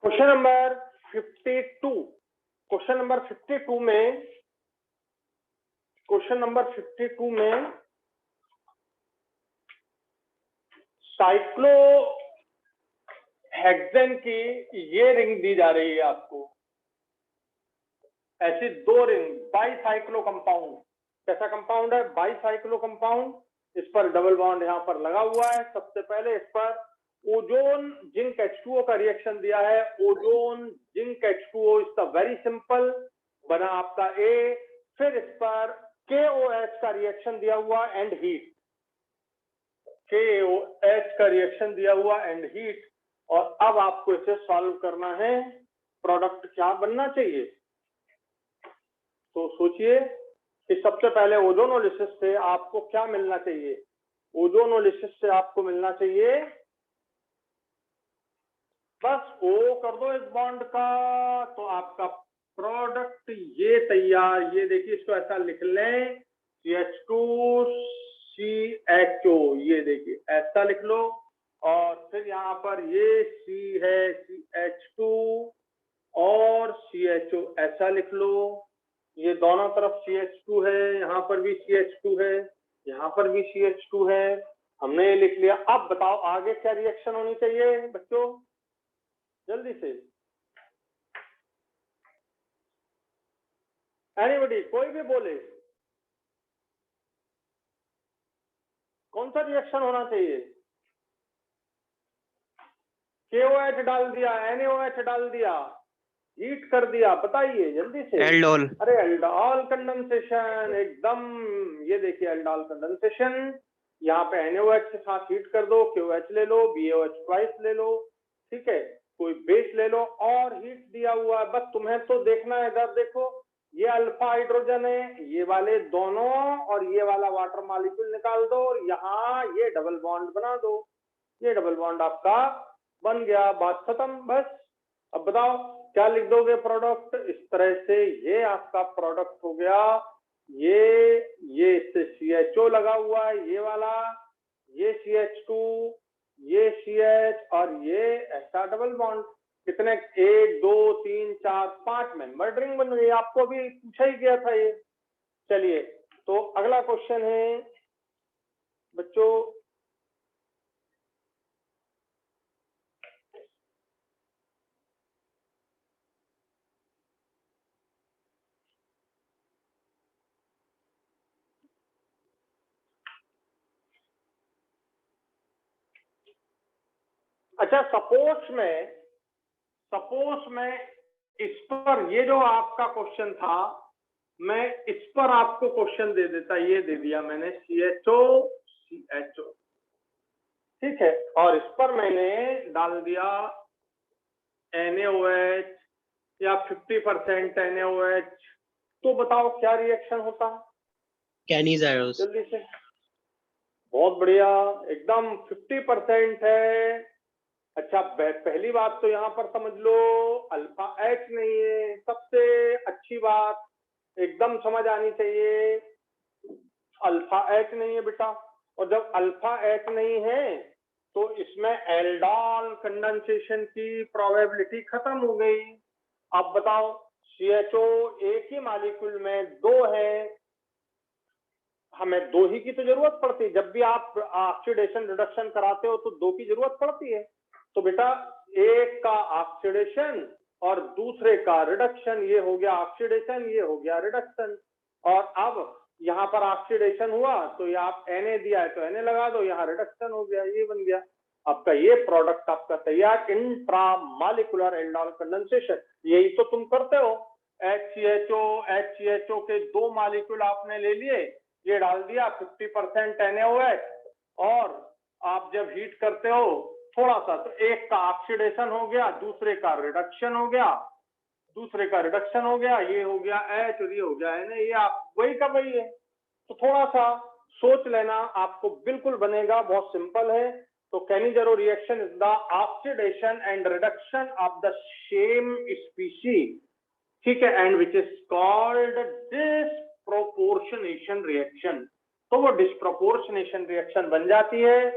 Question number 52, question number 52 में cyclohexane की ये रिंग दी जा रही है आपको, ऐसी दो रिंग, बाईसाइक्लो कंपाउंड। कैसा कंपाउंड है? Bicyclo compound. इस पर डबल बॉन्ड यहां पर लगा हुआ है। सबसे पहले इस पर ओजोन जिंक H2O का रिएक्शन दिया है, ओजोन जिंक H2O, इसका वेरी सिंपल बना आपका A। फिर इस पर KOH का रिएक्शन दिया हुआ एंड हीट, KOH का रिएक्शन दिया हुआ एंड हीट। और अब आपको इसे सॉल्व करना है, प्रोडक्ट क्या बनना चाहिए। तो सोचिए कि सबसे पहले ओजोनोलिसिस से आपको क्या मिलना चाहिए। ओजोनोलिसिस से आपको मिलना चाहिए, बस O कर दो इस बॉन्ड का, तो आपका प्रोडक्ट ये तैयार। ये देखिए, इसको ऐसा लिख लें, CH2CHO, ये देखिए ऐसा लिख लो। और फिर यहाँ पर ये C है, CH2 और CHO ऐसा लिख लो। ये दोनों तरफ CH2 है, यहाँ पर भी CH2 है, यहाँ पर भी CH2 है, हमने ये लिख लिया। अब बताओ आगे क्या रिएक्शन होनी चाहिए बच्चों, जल्दी से। एनीबॉडी, कोई भी बोले, कौन सा रिएक्शन होना चाहिए। KOH डाल दिया, NaOH डाल दिया, हीट कर दिया, बताइए जल्दी से। एल्डोल। अरे एल्डोल कंडेंसेशन, एकदम। ये देखिए एल्डोल कंडेंसेशन, यहाँ पे NaOH के साथ हीट कर दो, KOH ले लो, BaOH ट्वाइस ले लो, ठीक है, कोई बेस ले लो और हीट दिया हुआ है। बस तुम्हें तो देखना है, इधर देखो, ये अल्फा हाइड्रोजन है, ये वाले दोनों, और ये वाला वाटर मॉलिक्यूल निकाल दो और यहाँ ये डबल बॉन्ड बना दो। ये डबल बॉन्ड आपका बन गया, बात खत्म बस। अब बताओ क्या लिख दोगे प्रोडक्ट, इस तरह से ये आपका प्रोडक्ट हो गया। ये इससे CHO लगा हुआ है, ये वाला, ये CH2, ये CH और ये ऐसा डबल बॉन्ड। कितने, 1 2 3 4 5 मेंबर रिंग बन गई। आपको भी पूछा ही गया था ये। चलिए, तो अगला क्वेश्चन है बच्चों, अच्छा सपोज में इस पर, ये जो आपका क्वेश्चन था, मैं इस पर आपको क्वेश्चन दे देता, ये दे दिया मैंने CHO, ठीक है, और इस पर मैंने डाल दिया NaOH या 50% NaOH, तो बताओ क्या रिएक्शन होता। कैनिजायरोस। जल्दी से, बहुत बढ़िया, एकदम 50% है। अच्छा, पहली बात तो यहाँ पर समझ लो, अल्फा H नहीं है, सबसे अच्छी बात एकदम समझ आनी चाहिए, अल्फा H नहीं है बेटा। और जब अल्फा H नहीं है तो इसमें एल्डोल कंडेंसेशन की प्रोबेबिलिटी खत्म हो गई। अब बताओ, CHO एक ही मॉलिक्यूल में दो है, हमें दो ही की तो जरूरत पड़ती है। जब भी आप ऑक्सीडेशन रिडक्शन कराते हो तो दो की जरूरत पड़ती है। तो बेटा एक का ऑक्सीडेशन और दूसरे का रिडक्शन, ये हो गया ऑक्सीडेशन, ये हो गया रिडक्शन। और अब यहाँ पर ऑक्सीडेशन हुआ तो ये आप Na दिया है तो Na लगा दो, यहाँ रिडक्शन हो गया, ये बन गया आपका ये प्रोडक्ट आपका तैयार, इंट्रामॉलिक्यूलर एल्डोल कंडेंसेशन। यही तो तुम करते हो। HCHO के दो मॉलिक्यूल आपने ले लिए, ये डाल दिया 50% NaOH, और आप जब हीट करते हो थोड़ा सा, तो एक का ऑक्सीडेशन हो गया, दूसरे का रिडक्शन हो गया, ये हो गया H और ये हो गया Na, ये आप वही का वही है। तो थोड़ा सा सोच लेना, आपको बिल्कुल बनेगा, बहुत सिंपल है। तो Cannizzaro reaction is the oxidation and reduction of the same species, ठीक है, and which is called disproportionation reaction. तो वो डिस्प्रोपोर्शनेशन रिएक्शन बन जाती है,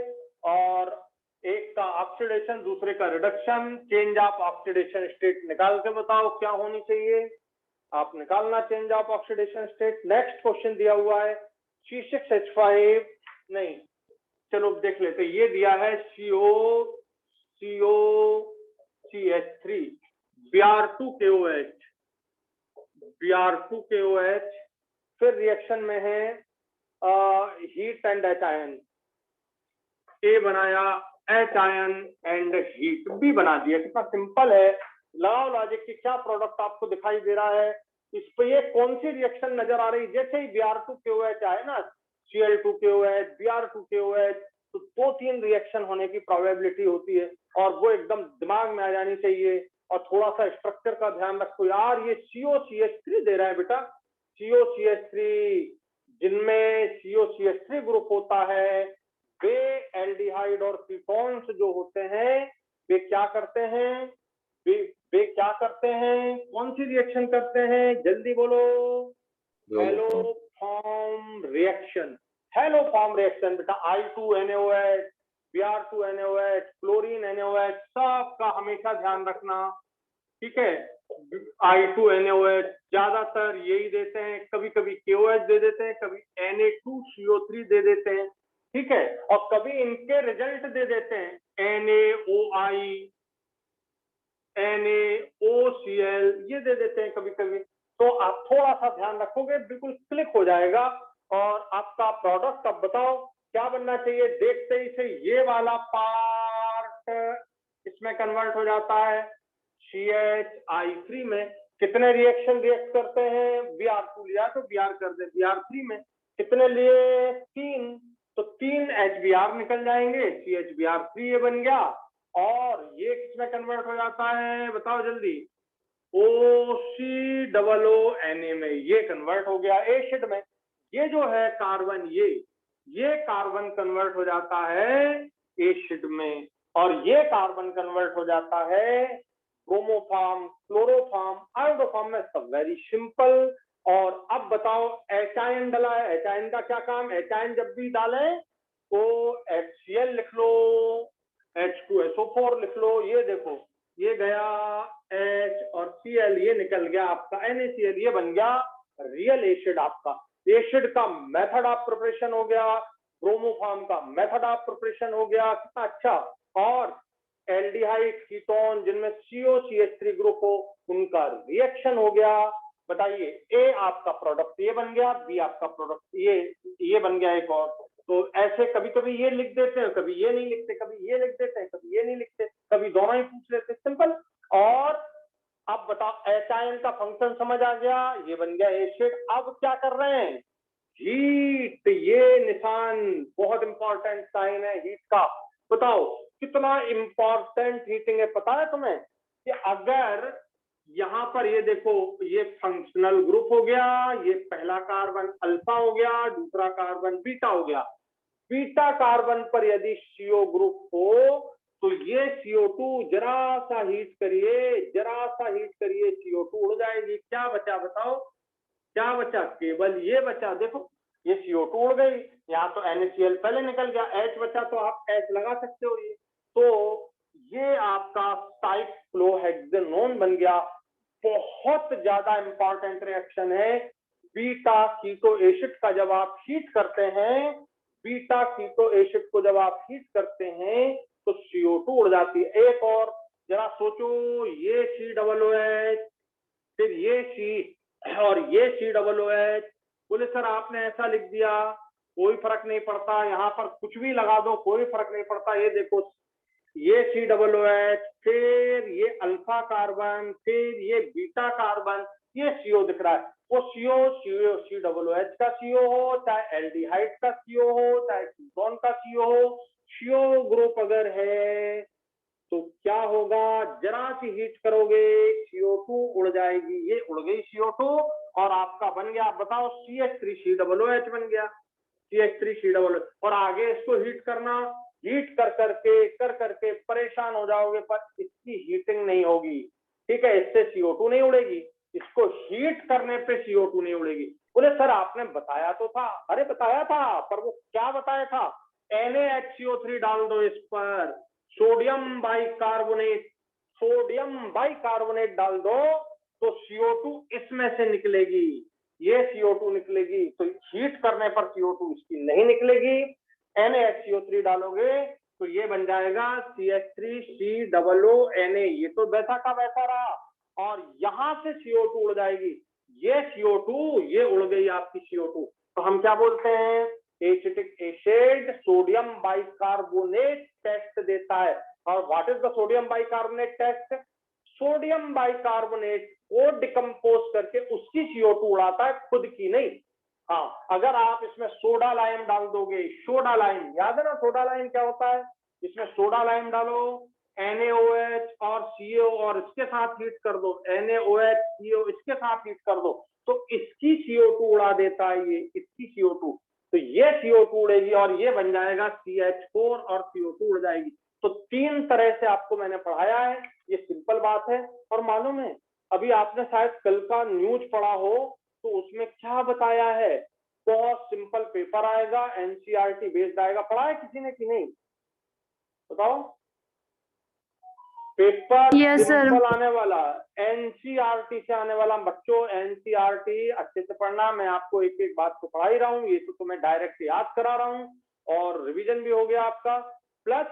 और एक का ऑक्सीडेशन, दूसरे का reduction. Change of oxidation state निकाल के बताओ क्या होनी चाहिए, आप निकालना change of oxidation state. Next question दिया हुआ है C6H5, नहीं चलो देख लेते, ये दिया है COCH3 Br2KOH, Br2KOH, फिर रिएक्शन में है heat and H ion, A बनाया H ion and heat, B बना दिया। कितना सिंपल है, लगाओ लॉजिक की क्या प्रोडक्ट आपको दिखाई दे रहा है, इस पे ये कौन सी रिएक्शन नजर आ रही। जैसे ही Br2KOH आए ना, Cl2KOH, Br2KOH, तो 2-3 रिएक्शन होने की प्रोबेबिलिटी होती है और वो एकदम दिमाग में आ जानी चाहिए। और थोड़ा सा स्ट्रक्चर का ध्यान रखो यार, ये COCH3 दे रहा है बेटा, COCH3, जिनमें COCH3 ग्रुप होता है, वे एल्डिहाइड और कीटोन्स जो होते हैं वे क्या करते हैं, वे क्या करते हैं, कौन सी रिएक्शन करते हैं, जल्दी बोलो। Hello form reaction, hello form reaction बेटा। I2NaOH, Br2NaOH, क्लोरीन NaOH, सबका हमेशा ध्यान रखना, ठीक है। I2NaOH ज्यादातर यही देते हैं, कभी कभी KOH दे देते हैं, कभी Na2CO3 दे देते हैं, ठीक है, और कभी इनके रिजल्ट दे देते हैं NaOI, NaOCl, ये दे देते हैं कभी कभी। तो आप थोड़ा सा ध्यान रखोगे बिल्कुल क्लिक हो जाएगा। और आपका प्रोडक्ट अब बताओ क्या बनना चाहिए, देखते ही से ये वाला पार्ट इसमें कन्वर्ट हो जाता है CHI3 में। कितने रिएक्शन रिएक्ट करते हैं, Br2 लिया तो Br कर दे, Br3 में कितने लिए, 3, तो 3 HBr निकल जाएंगे, CHBr3 ये बन गया। और ये किसमें कन्वर्ट हो जाता है बताओ जल्दी, OCOONA में ये कन्वर्ट हो गया एसिड में। ये जो है कार्बन, ये कार्बन कन्वर्ट हो जाता है एसिड में, और ये कार्बन कन्वर्ट हो जाता है ब्रोमोफॉर्म, क्लोरोफॉर्म, आयोडोफॉर्म में। सब वेरी सिंपल। और अब बताओ एच आयन डला है, एच आयन का क्या काम, एच आयन जब भी डालें तो HCl लिख लो, H2SO4 लिख लो। ये देखो ये गया H और Cl, ये निकल गया आपका NaCl, ये बन गया रियल एसिड। आपका एसिड का मेथड ऑफ प्रिपरेशन हो गया, ब्रोमोफॉर्म का मेथड ऑफ प्रिपरेशन हो गया, कितना अच्छा। और एल्डिहाइड कीटोन जिनमें COCH3 ग्रुप हो उनका रिएक्शन हो गया। बताइए ए आपका प्रोडक्ट ये बन गया, बी आपका प्रोडक्ट ये बन गया एक और। तो ऐसे कभी कभी ये लिख देते हैं, कभी ये नहीं लिखते, कभी ये लिख देते हैं, कभी ये नहीं लिखते, कभी दोनों ही पूछ लेते, सिंपल। और अब बताओ एच आयन का फंक्शन समझ आ गया, ये बन गया एसिड। अब क्या कर रहे हैं, हीट, ये निशान बहुत इंपॉर्टेंट साइन है हीट का। बताओ कितना इंपॉर्टेंट हीटिंग है पता है तुम्हें, कि अगर यहां पर ये देखो ये फंक्शनल ग्रुप हो गया, ये पहला कार्बन अल्फा हो गया, दूसरा कार्बन बीटा हो गया। बीटा कार्बन पर यदि CO ग्रुप हो तो ये CO2 जरा सा हीट करिए, जरा सा हीट करिए, CO2 उड़ जाएगी। क्या बचा बताओ, क्या बचा, केवल ये बचा। देखो ये CO2 उड़ गई, यहाँ तो NaCl पहले निकल गया, H बचा तो आप H लगा सकते हो। ये तो ये आपका साइक्लोहेक्सेनोन बन गया। बहुत ज्यादा इंपॉर्टेंट रिएक्शन है। बीटा कीटो एसिड का जब आप हीट करते हैं, बीटा कीटो एसिड को जब आप हीट करते हैं तो CO2 उड़ जाती है। एक और जरा सोचो, ये COOH, फिर ये C और ये COOH। बोले सर आपने ऐसा लिख दिया, कोई फर्क नहीं पड़ता, यहाँ पर कुछ भी लगा दो कोई फर्क नहीं पड़ता। ये देखो ये COOH, फिर ये अल्फा कार्बन, फिर ये बीटा कार्बन, ये CO दिख रहा है। वो COOH का CO हो, चाहे एल्डिहाइड का CO हो, चाहे कीटोन का CO हो, CO ग्रुप अगर है तो क्या होगा, जरा सी हीट करोगे CO2 उड़ जाएगी। ये उड़ गई CO2 और आपका बन गया, आप बताओ CH3COOH बन गया, CH3COOH। और आगे इसको हीट करना, हीट कर करके परेशान हो जाओगे, पर इसकी हीटिंग नहीं होगी, ठीक है, इससे CO2 नहीं उड़ेगी, इसको हीट करने पे CO2 नहीं उड़ेगी। बोले सर आपने बताया तो था, अरे बताया था, पर वो क्या बताया था, NaHCO3 डाल दो इस पर, सोडियम बाइकार्बोनेट, सोडियम बाइकार्बोनेट डाल दो तो CO2 इसमें से निकलेगी, ये CO2 निकलेगी। तो हीट करने पर CO2 इसकी नहीं निकलेगी। NaHCO3 डालोगे तो ये बन जाएगा CH3COONA, ये तो वैसा का वैसा रहा, और यहां से CO2 उड़ जाएगी, ये CO2 ये उड़ गई आपकी CO2। तो हम क्या बोलते हैं, acetic acid sodium bicarbonate test देता है। और what is the sodium bicarbonate test, sodium bicarbonate को डिकम्पोज करके उसकी CO2 उड़ाता है, खुद की नहीं। हाँ, अगर आप इसमें सोडा लाइम डाल दोगे, सोडा लाइम याद है ना, सोडा लाइम क्या होता है, इसमें सोडा लाइम डालो, NaOH और CO और इसके साथ हीट कर दो, NaOH CO इसके साथ हीट कर दो, तो इसकी CO2 उड़ा देता है ये, इसकी CO2। तो ये CO2 उड़ेगी और ये बन जाएगा CH4 और CO2 उड़ जाएगी। तो 3 तरह से आपको मैंने पढ़ाया है, ये सिंपल बात है। और मालूम है, अभी आपने शायद कल का न्यूज पढ़ा हो, तो उसमें क्या बताया है, बहुत सिंपल पेपर आएगा, NCERT बेस्ड आएगा। पढ़ा है किसी ने कि नहीं, बताओ। पेपर सिंपल आने वाला, NCERT से आने वाला। बच्चों NCERT अच्छे से पढ़ना, मैं आपको एक एक बात को पढ़ा ही रहा हूँ, ये तो तुम्हें डायरेक्ट याद करा रहा हूँ और रिवीजन भी हो गया आपका। प्लस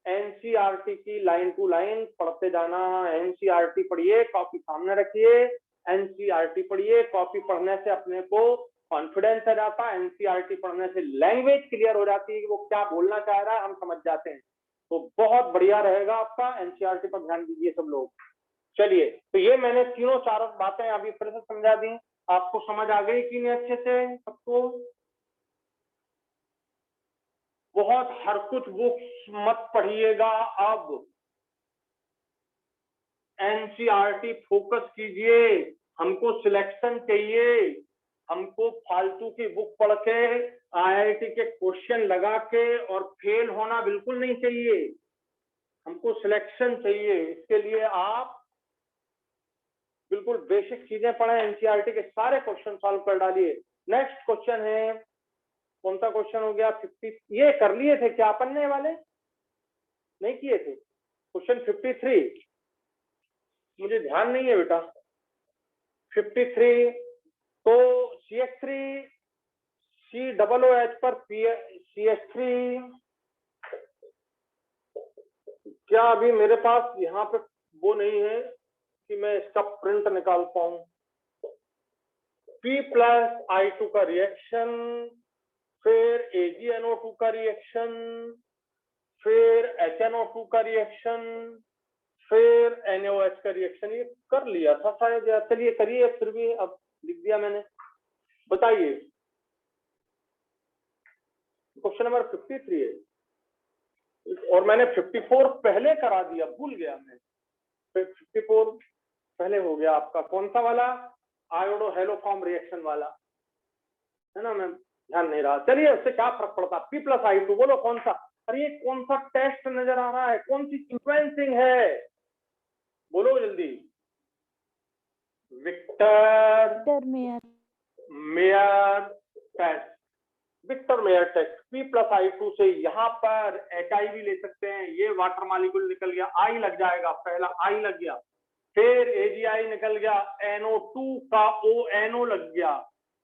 NCERT की लाइन टू लाइन पढ़ते जाना। NCERT पढ़िए, कॉपी सामने रखिए, NCERT पढ़िए। कॉपी पढ़ने से अपने को कॉन्फिडेंस आ जाता है, NCERT पढ़ने से लैंग्वेज क्लियर हो जाती है कि वो क्या बोलना चाह रहा है, हम समझ जाते हैं। तो बहुत बढ़िया रहेगा आपका, NCERT पर ध्यान दीजिए सब लोग। चलिए, तो ये मैंने तीनों चार बातें अभी फिर से समझा दी, आपको समझ आ गई कि नहीं अच्छे से सबको। बहुत हर कुछ बुक्स मत पढ़िएगा, अब NCERT फोकस कीजिए। हमको सिलेक्शन चाहिए, हमको फालतू की बुक पढ़ के IIT के क्वेश्चन लगा के और फेल होना बिल्कुल नहीं चाहिए, हमको सिलेक्शन चाहिए। इसके लिए आप बिल्कुल बेसिक चीजें पढ़ें, NCERT के सारे क्वेश्चन सॉल्व कर डालिए। नेक्स्ट क्वेश्चन है, कौन सा क्वेश्चन हो गया, 50, ये कर लिए थे क्या पन्ने वाले, नहीं किए थे, क्वेश्चन 53, मुझे ध्यान नहीं है बेटा। 53 तो CH3 COOH पर CH3, क्या अभी मेरे पास यहाँ पे वो नहीं है कि मैं इसका प्रिंट निकाल पाऊं। P+I2 का रिएक्शन, फिर AgNO2 का रिएक्शन, फिर HNO2 का रिएक्शन, फिर NaOH का रिएक्शन, ये कर लिया था शायद यार। चलिए करिए, फिर भी अब लिख दिया मैंने। बताइए, क्वेश्चन नंबर 53 है और मैंने 54 पहले करा दिया, भूल गया मैं। 54 पहले हो गया आपका, कौन सा वाला, आयोडो हेलोफॉर्म रिएक्शन वाला है ना, मैं ध्यान नहीं रहा। चलिए, उससे क्या फर्क पड़ता। P+I2 बोलो कौन सा, अरे ये कौन सा टेस्ट नजर आ रहा है, कौन सी सीक्वेंसिंग है, बोलो जल्दी। Victor Meyer test, Victor Meyer test. P+I2 से यहाँ पर HI भी ले सकते हैं, ये वाटर मॉलिक्यूल निकल गया, I लग जाएगा, पहला I लग गया, फिर AgI निकल गया, NO2 का ONO लग गया।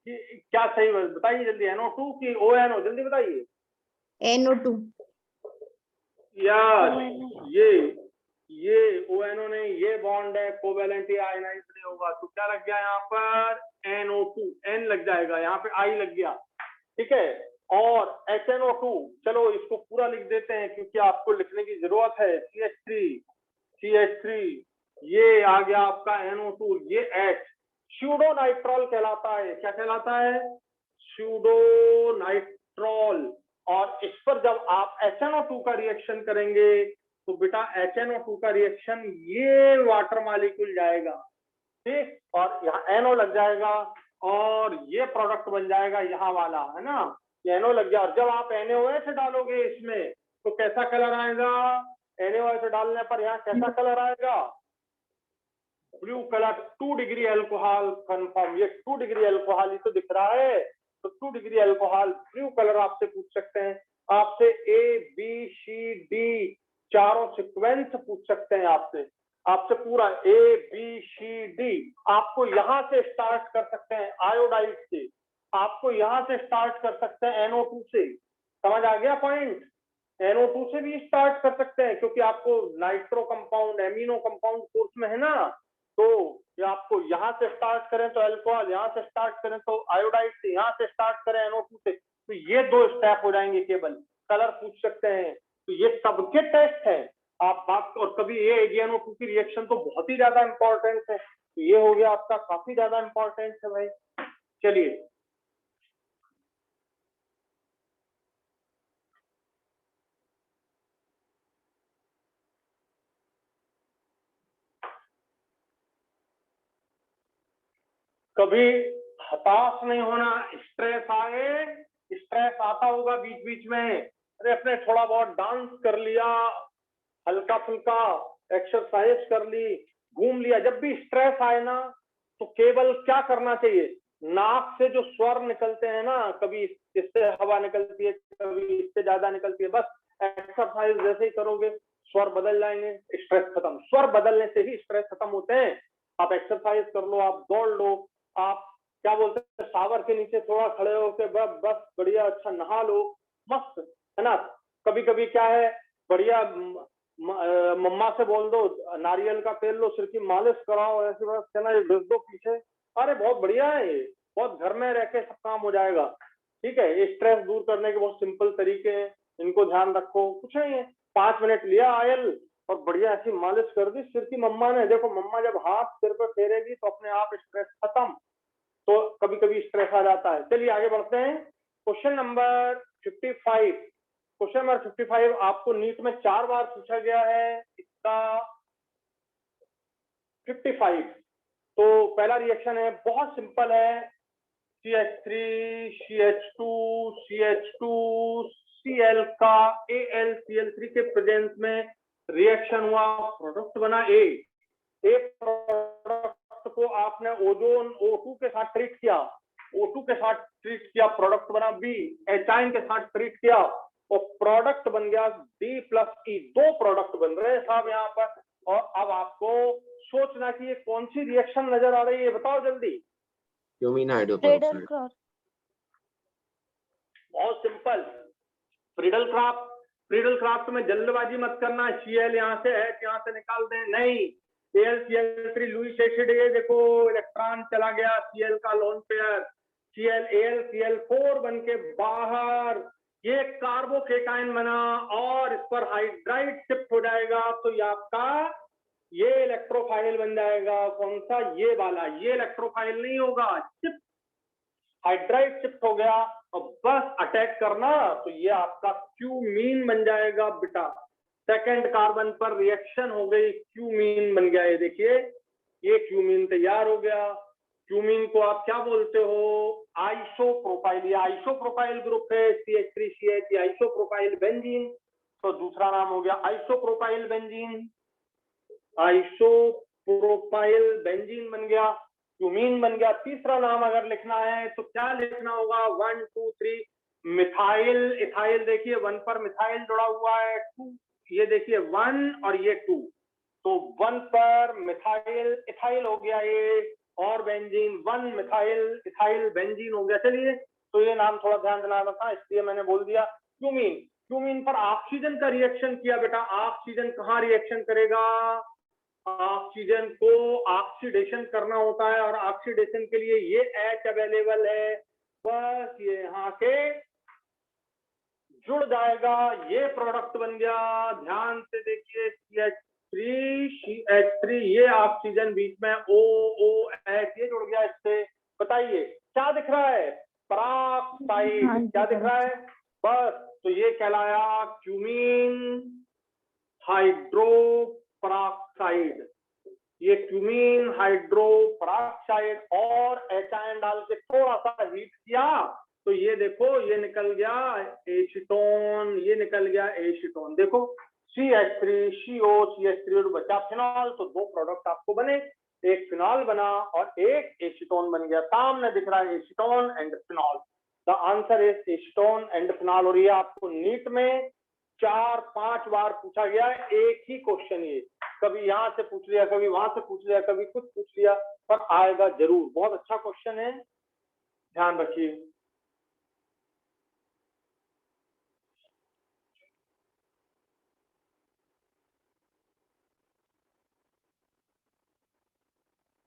क्या सही बताइए जल्दी, NO2 की ONO, जल्दी बताइए। NO2 यस, ये ONO नहीं, ये बॉन्ड है, कोवेलेंट आयनाइज नहीं होगा, तो क्या लग गया यहाँ पर, NO2, N लग जाएगा, यहाँ पे I लग गया, ठीक है। और HNO2, चलो इसको पूरा लिख देते हैं क्योंकि आपको लिखने की जरूरत है। CH3, ये आ गया आपका NO2, ये H स्यूडो नाइट्रॉल कहलाता है। क्या कहलाता है, स्यूडो नाइट्रॉल। और इस पर जब आप HNO2 का रिएक्शन करेंगे तो बेटा HNO2 का रिएक्शन ये वाटर मॉलिक्यूल जाएगा, ठीक, और यहाँ NO लग जाएगा और ये प्रोडक्ट बन जाएगा यहाँ वाला, है ना, ये NO लग गया। और जब आप NaOH डालोगे इसमें तो कैसा कलर आएगा, NaOH डालने पर यहाँ कैसा कलर आएगा, blue colour. 2 degree alcohol confirm, ये 2 डिग्री अल्कोहल ही तो दिख रहा है, तो 2 डिग्री अल्कोहल ब्लू कलर आपसे पूछ सकते हैं। आपसे A B C D चारों सीक्वेंस पूछ सकते हैं आपसे पूरा ए बी सी डी। आपको यहां से स्टार्ट कर सकते हैं आयोडाइड से, आपको यहां से स्टार्ट कर सकते हैं NO2 से। समझ आ गया पॉइंट? NO2 से भी स्टार्ट कर सकते हैं क्योंकि आपको nitro compound, amino compound course में है ना, तो ये आपको यहाँ से स्टार्ट करें तो अल्कोहल, यहाँ से स्टार्ट करें तो आयोडाइड से, यहाँ से स्टार्ट करें NO2 से, तो ये 2 स्टेप हो जाएंगे केवल। कलर पूछ सकते हैं, तो ये सबके टेस्ट है आप बात। और कभी ये AgNO2 की रिएक्शन तो बहुत ही ज्यादा इंपॉर्टेंट है, तो ये हो गया आपका काफी ज्यादा इंपॉर्टेंट है भाई। चलिए कभी हताश नहीं होना, स्ट्रेस आता होगा बीच बीच में, अरे अपने थोड़ा बहुत डांस कर लिया, हल्का फुल्का एक्सरसाइज कर ली, घूम लिया। जब भी स्ट्रेस आए ना तो केवल क्या करना चाहिए, नाक से जो स्वर निकलते हैं ना, कभी इससे हवा निकलती है, कभी इससे ज्यादा निकलती है, बस एक्सरसाइज जैसे ही करोगे स्वर बदल जाएंगे, स्ट्रेस खत्म। स्वर बदलने से ही स्ट्रेस खत्म होते हैं। आप एक्सरसाइज कर लो, आप दौड़ लो, आप क्या बोलते हैं शावर के नीचे थोड़ा खड़े होके बस बढ़िया अच्छा नहा लो, मस्त है ना। कभी कभी क्या है, बढ़िया मम्मा से बोल दो नारियल का तेल लो, सिर की मालिश कराओ, ऐसे बस कहना ये भेज दो पीछे, अरे बहुत बढ़िया है ये, बहुत घर में रह के सब काम हो जाएगा। ठीक है, ये स्ट्रेस दूर करने के बहुत सिंपल तरीके हैं, इनको ध्यान रखो। कुछ नहीं है, 5 मिनट लिया ऑयल और बढ़िया ऐसी मालिश कर दी सिर की मम्मा ने। देखो मम्मा जब हाथ सिर पर फेरेगी तो अपने आप स्ट्रेस खत्म। तो कभी कभी स्ट्रेस आ जाता है। चलिए आगे बढ़ते हैं। Question number 55। क्वेश्चन नंबर 55 आपको नीट में 4 बार पूछा गया है इसका 55। तो पहला रिएक्शन है, बहुत सिंपल है, CH3 CH2 CH2 Cl का AlCl3 के प्रेजेंस में रिएक्शन हुआ, प्रोडक्ट बना A। प्रोडक्ट को आपने ओजोन O2 के साथ ट्रीट किया, O2 के साथ ट्रीट किया, प्रोडक्ट बना B। एचाइन के साथ ट्रीट किया और प्रोडक्ट बन गया D+E। 2 प्रोडक्ट बन रहे हैं साहब यहाँ पर। और अब आपको सोचना कि ये कौन सी रिएक्शन नजर आ रही है, बताओ जल्दी। Cumene hydroperoxide. बहुत सिंपल, फ्रीडल क्राफ्ट में जल्दबाजी मत करना। Cl यहाँ से है, यहाँ से निकाल दें, नहीं। AlCl3 लुईस एसिड, ये देखो इलेक्ट्रॉन चला गया Cl का लोन पेयर, ClAlCl4 बन के बाहर, ये कार्बोकेटाइन बना और इस पर हाइड्राइड शिफ्ट हो जाएगा। तो ये आपका ये इलेक्ट्रोफाइल बन जाएगा। कौन सा? ये वाला। ये इलेक्ट्रोफाइल नहीं होगा, शिफ्ट, हाइड्राइड शिफ्ट हो गया और बस अटैक करना, तो ये आपका क्यूमीन बन जाएगा बेटा। सेकंड कार्बन पर रिएक्शन हो गई, क्यूमीन बन गया। ये देखिए, ये क्यूमीन तैयार हो गया। क्यूमीन को आप क्या बोलते हो? आइसोप्रोपाइल। ये आइसोप्रोपाइल ग्रुप है, CH3CH, आइसोप्रोपाइल बेंजीन। तो दूसरा नाम हो गया आइसोप्रोपाइल बेंजीन। आइसोप्रोपाइल बेंजीन बन गया, क्यूमीन बन गया। तीसरा नाम अगर लिखना है तो क्या लिखना होगा? 1 2 3 मिथाइल इथाइल। देखिए 1 पर मिथाइल जुड़ा हुआ है, 2, ये देखिए 1 और ये 2, तो 1 पर मिथाइल इथाइल हो गया ये, और बेंजीन 1 मिथाइल इथाइल बेंजीन हो गया। चलिए, तो ये नाम थोड़ा ध्यान दिलाना था इसलिए मैंने बोल दिया। क्यूमीन, क्यूमीन पर ऑक्सीजन का रिएक्शन किया बेटा। ऑक्सीजन कहाँ रिएक्शन करेगा? ऑक्सीजन को ऑक्सीडेशन करना होता है और ऑक्सीडेशन के लिए ये H अवेलेबल है, बस ये यहाँ के जुड़ जाएगा, ये प्रोडक्ट बन गया। ध्यान से देखिए, CH3 ये ऑक्सीजन बीच में OOH ये जुड़ गया इससे। बताइए क्या दिख रहा है? पराक्साइड। क्या दिख रहा है? बस, तो ये कहलाया क्यूमीन हाइड्रोपराक्साइड। ये क्यूमीन हाइड्रोपराक्साइड और एचाइन डाल के थोड़ा सा हीट किया तो ये देखो, ये निकल गया एसीटोन, ये निकल गया एसीटोन। देखो CH3CO, CH3 बचा फिनॉल, तो 2 प्रोडक्ट आपको बने, एक फिनॉल बना और एक एसीटोन बन गया। सामने दिख रहा है acetone and phenol. The answer is acetone and phenol. और ये आपको नीट में 4-5 बार पूछा गया एक ही क्वेश्चन। ये कभी यहाँ से पूछ लिया, कभी वहां से पूछ लिया, कभी कुछ पूछ लिया, पर आएगा जरूर। बहुत अच्छा क्वेश्चन है, ध्यान रखिए।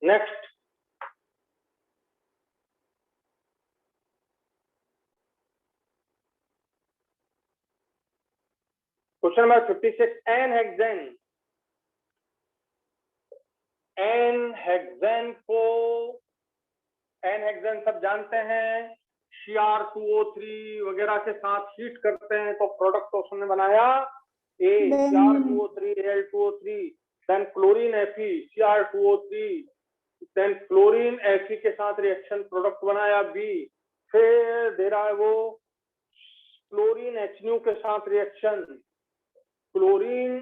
नेक्स्ट क्वेश्चन नंबर 56, एनहेक्सेन सब जानते हैं, Cr2O3 वगैरह के साथ हीट करते हैं तो प्रोडक्ट तो उसने बनाया Cr2O3 Al2O3, then chlorine Fe Cr2O3, then chlorine Fe के साथ रिएक्शन प्रोडक्ट बनाया B, फिर दे रहा है वो क्लोरीन HNO के साथ रिएक्शन, क्लोरीन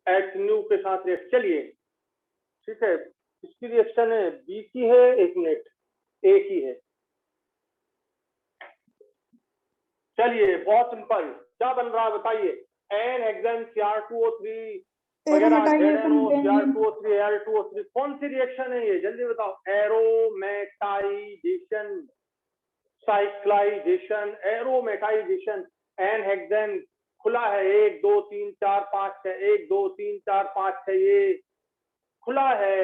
HNO के साथ रिएक्शन। चलिए ठीक है, इसकी रिएक्शन है बी की है, 1 मिनट, ए की है। चलिए बहुत सिंपल, क्या बन रहा है बताइए। एनहेक्सेन Cr2O3 वगैरह ZNO Cr2O3 Al2O3, कौन सी रिएक्शन है ये जल्दी बताओ। Aromatisation, cyclisation, aromatisation. एनहेक्सेन खुला है 1 2 3 4 5 6, 1 2 3 4 5 6, ये खुला है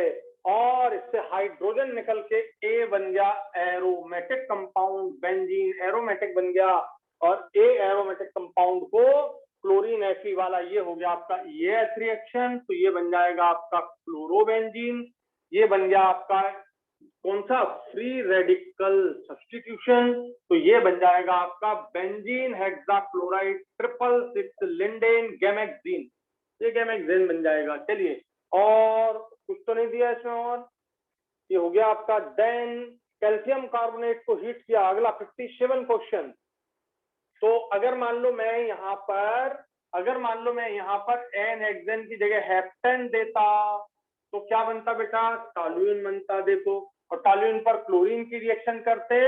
और इससे हाइड्रोजन निकल के ए बन गया एरोमेटिक कंपाउंड, बेंजीन एरोमेटिक बन गया, और ए एरोमेटिक कंपाउंड को क्लोरीन Fe वाला ये हो गया आपका ES रिएक्शन, तो ये बन जाएगा आपका क्लोरोबेंजीन। ये बन गया आपका कौन सा, फ्री रेडिकल सब्स्टिट्यूशन, तो ये बन जाएगा आपका बेंजीन हेक्साक्लोराइड 666 लिंडेन गैमेक्सीन, ये गैमेक्सीन बन जाएगा। चलिए और कुछ तो नहीं दिया इसमें, और ये हो गया आपका। देन कैल्शियम कार्बोनेट को हीट किया, अगला 57 क्वेश्चन। तो अगर मान लो मैं यहाँ पर एनहेक्सेन की जगह हेप्टेन देता तो क्या बनता बेटा, टॉल्यूइन बनता। देखो, और टॉल्यूइन पर क्लोरीन की रिएक्शन करते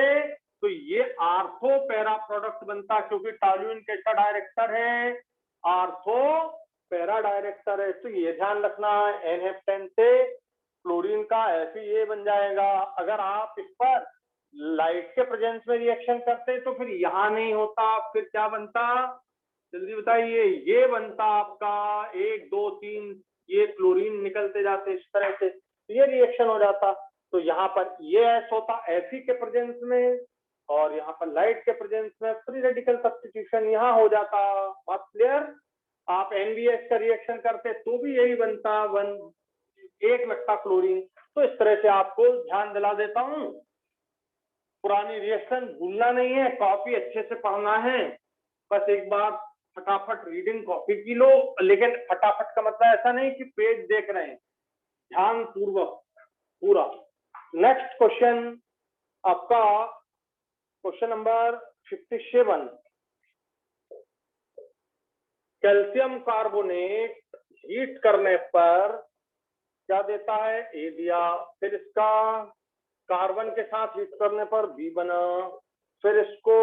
तो ये आर्थो पैरा प्रोडक्ट बनता, क्योंकि टॉल्यूइन कैसा डायरेक्टर है, आर्थो पैरा डायरेक्टर है। तो ये ध्यान रखना, एनहेप्टेन से क्लोरीन का Fe बन जाएगा। अगर आप इस पर लाइट के प्रेजेंस में रिएक्शन करते तो फिर यहाँ नहीं होता, फिर क्या बनता जल्दी बताइए। ये बनता आपका 1 2 3, ये क्लोरीन निकलते जाते इस तरह से, तो ये रिएक्शन हो जाता। तो यहाँ पर ये S होता Fe के प्रेजेंस में, और यहाँ पर लाइट के प्रेजेंस में फ्री रेडिकल सब्स्टिट्यूशन यहाँ हो जाता। बात क्लियर। आप NBS का रिएक्शन करते तो भी यही बनता, 1 लगता क्लोरीन। तो इस तरह से आपको ध्यान दिला देता हूं, पुरानी रिएक्शन भूलना नहीं है, कॉपी अच्छे से पढ़ना है। बस एक बार फटाफट रीडिंग कॉपी की लो, लेकिन फटाफट का मतलब ऐसा नहीं कि पेज देख रहे हैं, ध्यान पूर्वक पूरा। नेक्स्ट क्वेश्चन आपका question number 57, calcium carbonate heat करने पर क्या देता है, ए दिया, फिर इसका कार्बन के साथ हीट करने पर बी बना, फिर इसको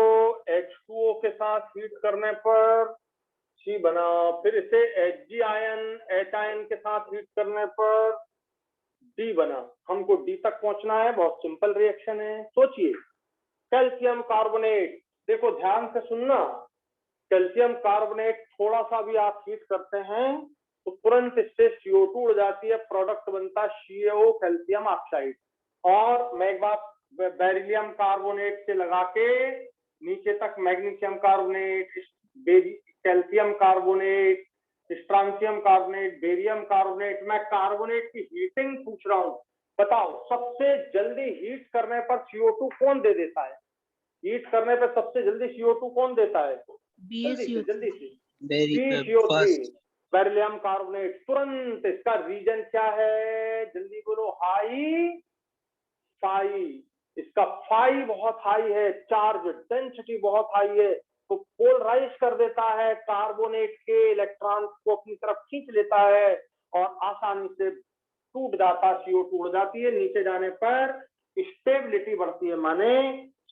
H2O के साथ हीट करने पर सी बना, फिर इसे Hg आयन H आयन के साथ हीट करने पर डी बना। हमको डी तक पहुंचना है, बहुत सिंपल रिएक्शन है। सोचिए, कैल्शियम कार्बोनेट, देखो ध्यान से सुनना, कैल्शियम कार्बोनेट थोड़ा सा भी आप हीट करते हैं तो तुरंत इससे CO2 उड़ जाती है, प्रोडक्ट बनता CaO कैल्शियम ऑक्साइड। और मैं एक बार बेरिलियम कार्बोनेट से लगा के नीचे तक magnesium carbonate, calcium carbonate, स्ट्रांशियम carbonate, barium carbonate, मैं कार्बोनेट की हीटिंग पूछ रहा हूँ। बताओ सबसे जल्दी हीट करने पर CO2 कौन दे देता है, हीट करने पर सबसे जल्दी CO2 कौन देता है, जल्दी से CO3, बेरिलियम कार्बोनेट। तुरंत इसका रीजन क्या है, जल्दी बोलो, हाई फाई। इसका फाई बहुत हाई है, चार्ज डेंसिटी बहुत हाई है, तो पोलराइज कर देता है, कार्बोनेट के इलेक्ट्रॉन को अपनी तरफ खींच लेता है और आसानी से टूट जाता, CO2 उड़ जाती है। नीचे जाने पर स्टेबिलिटी बढ़ती है, माने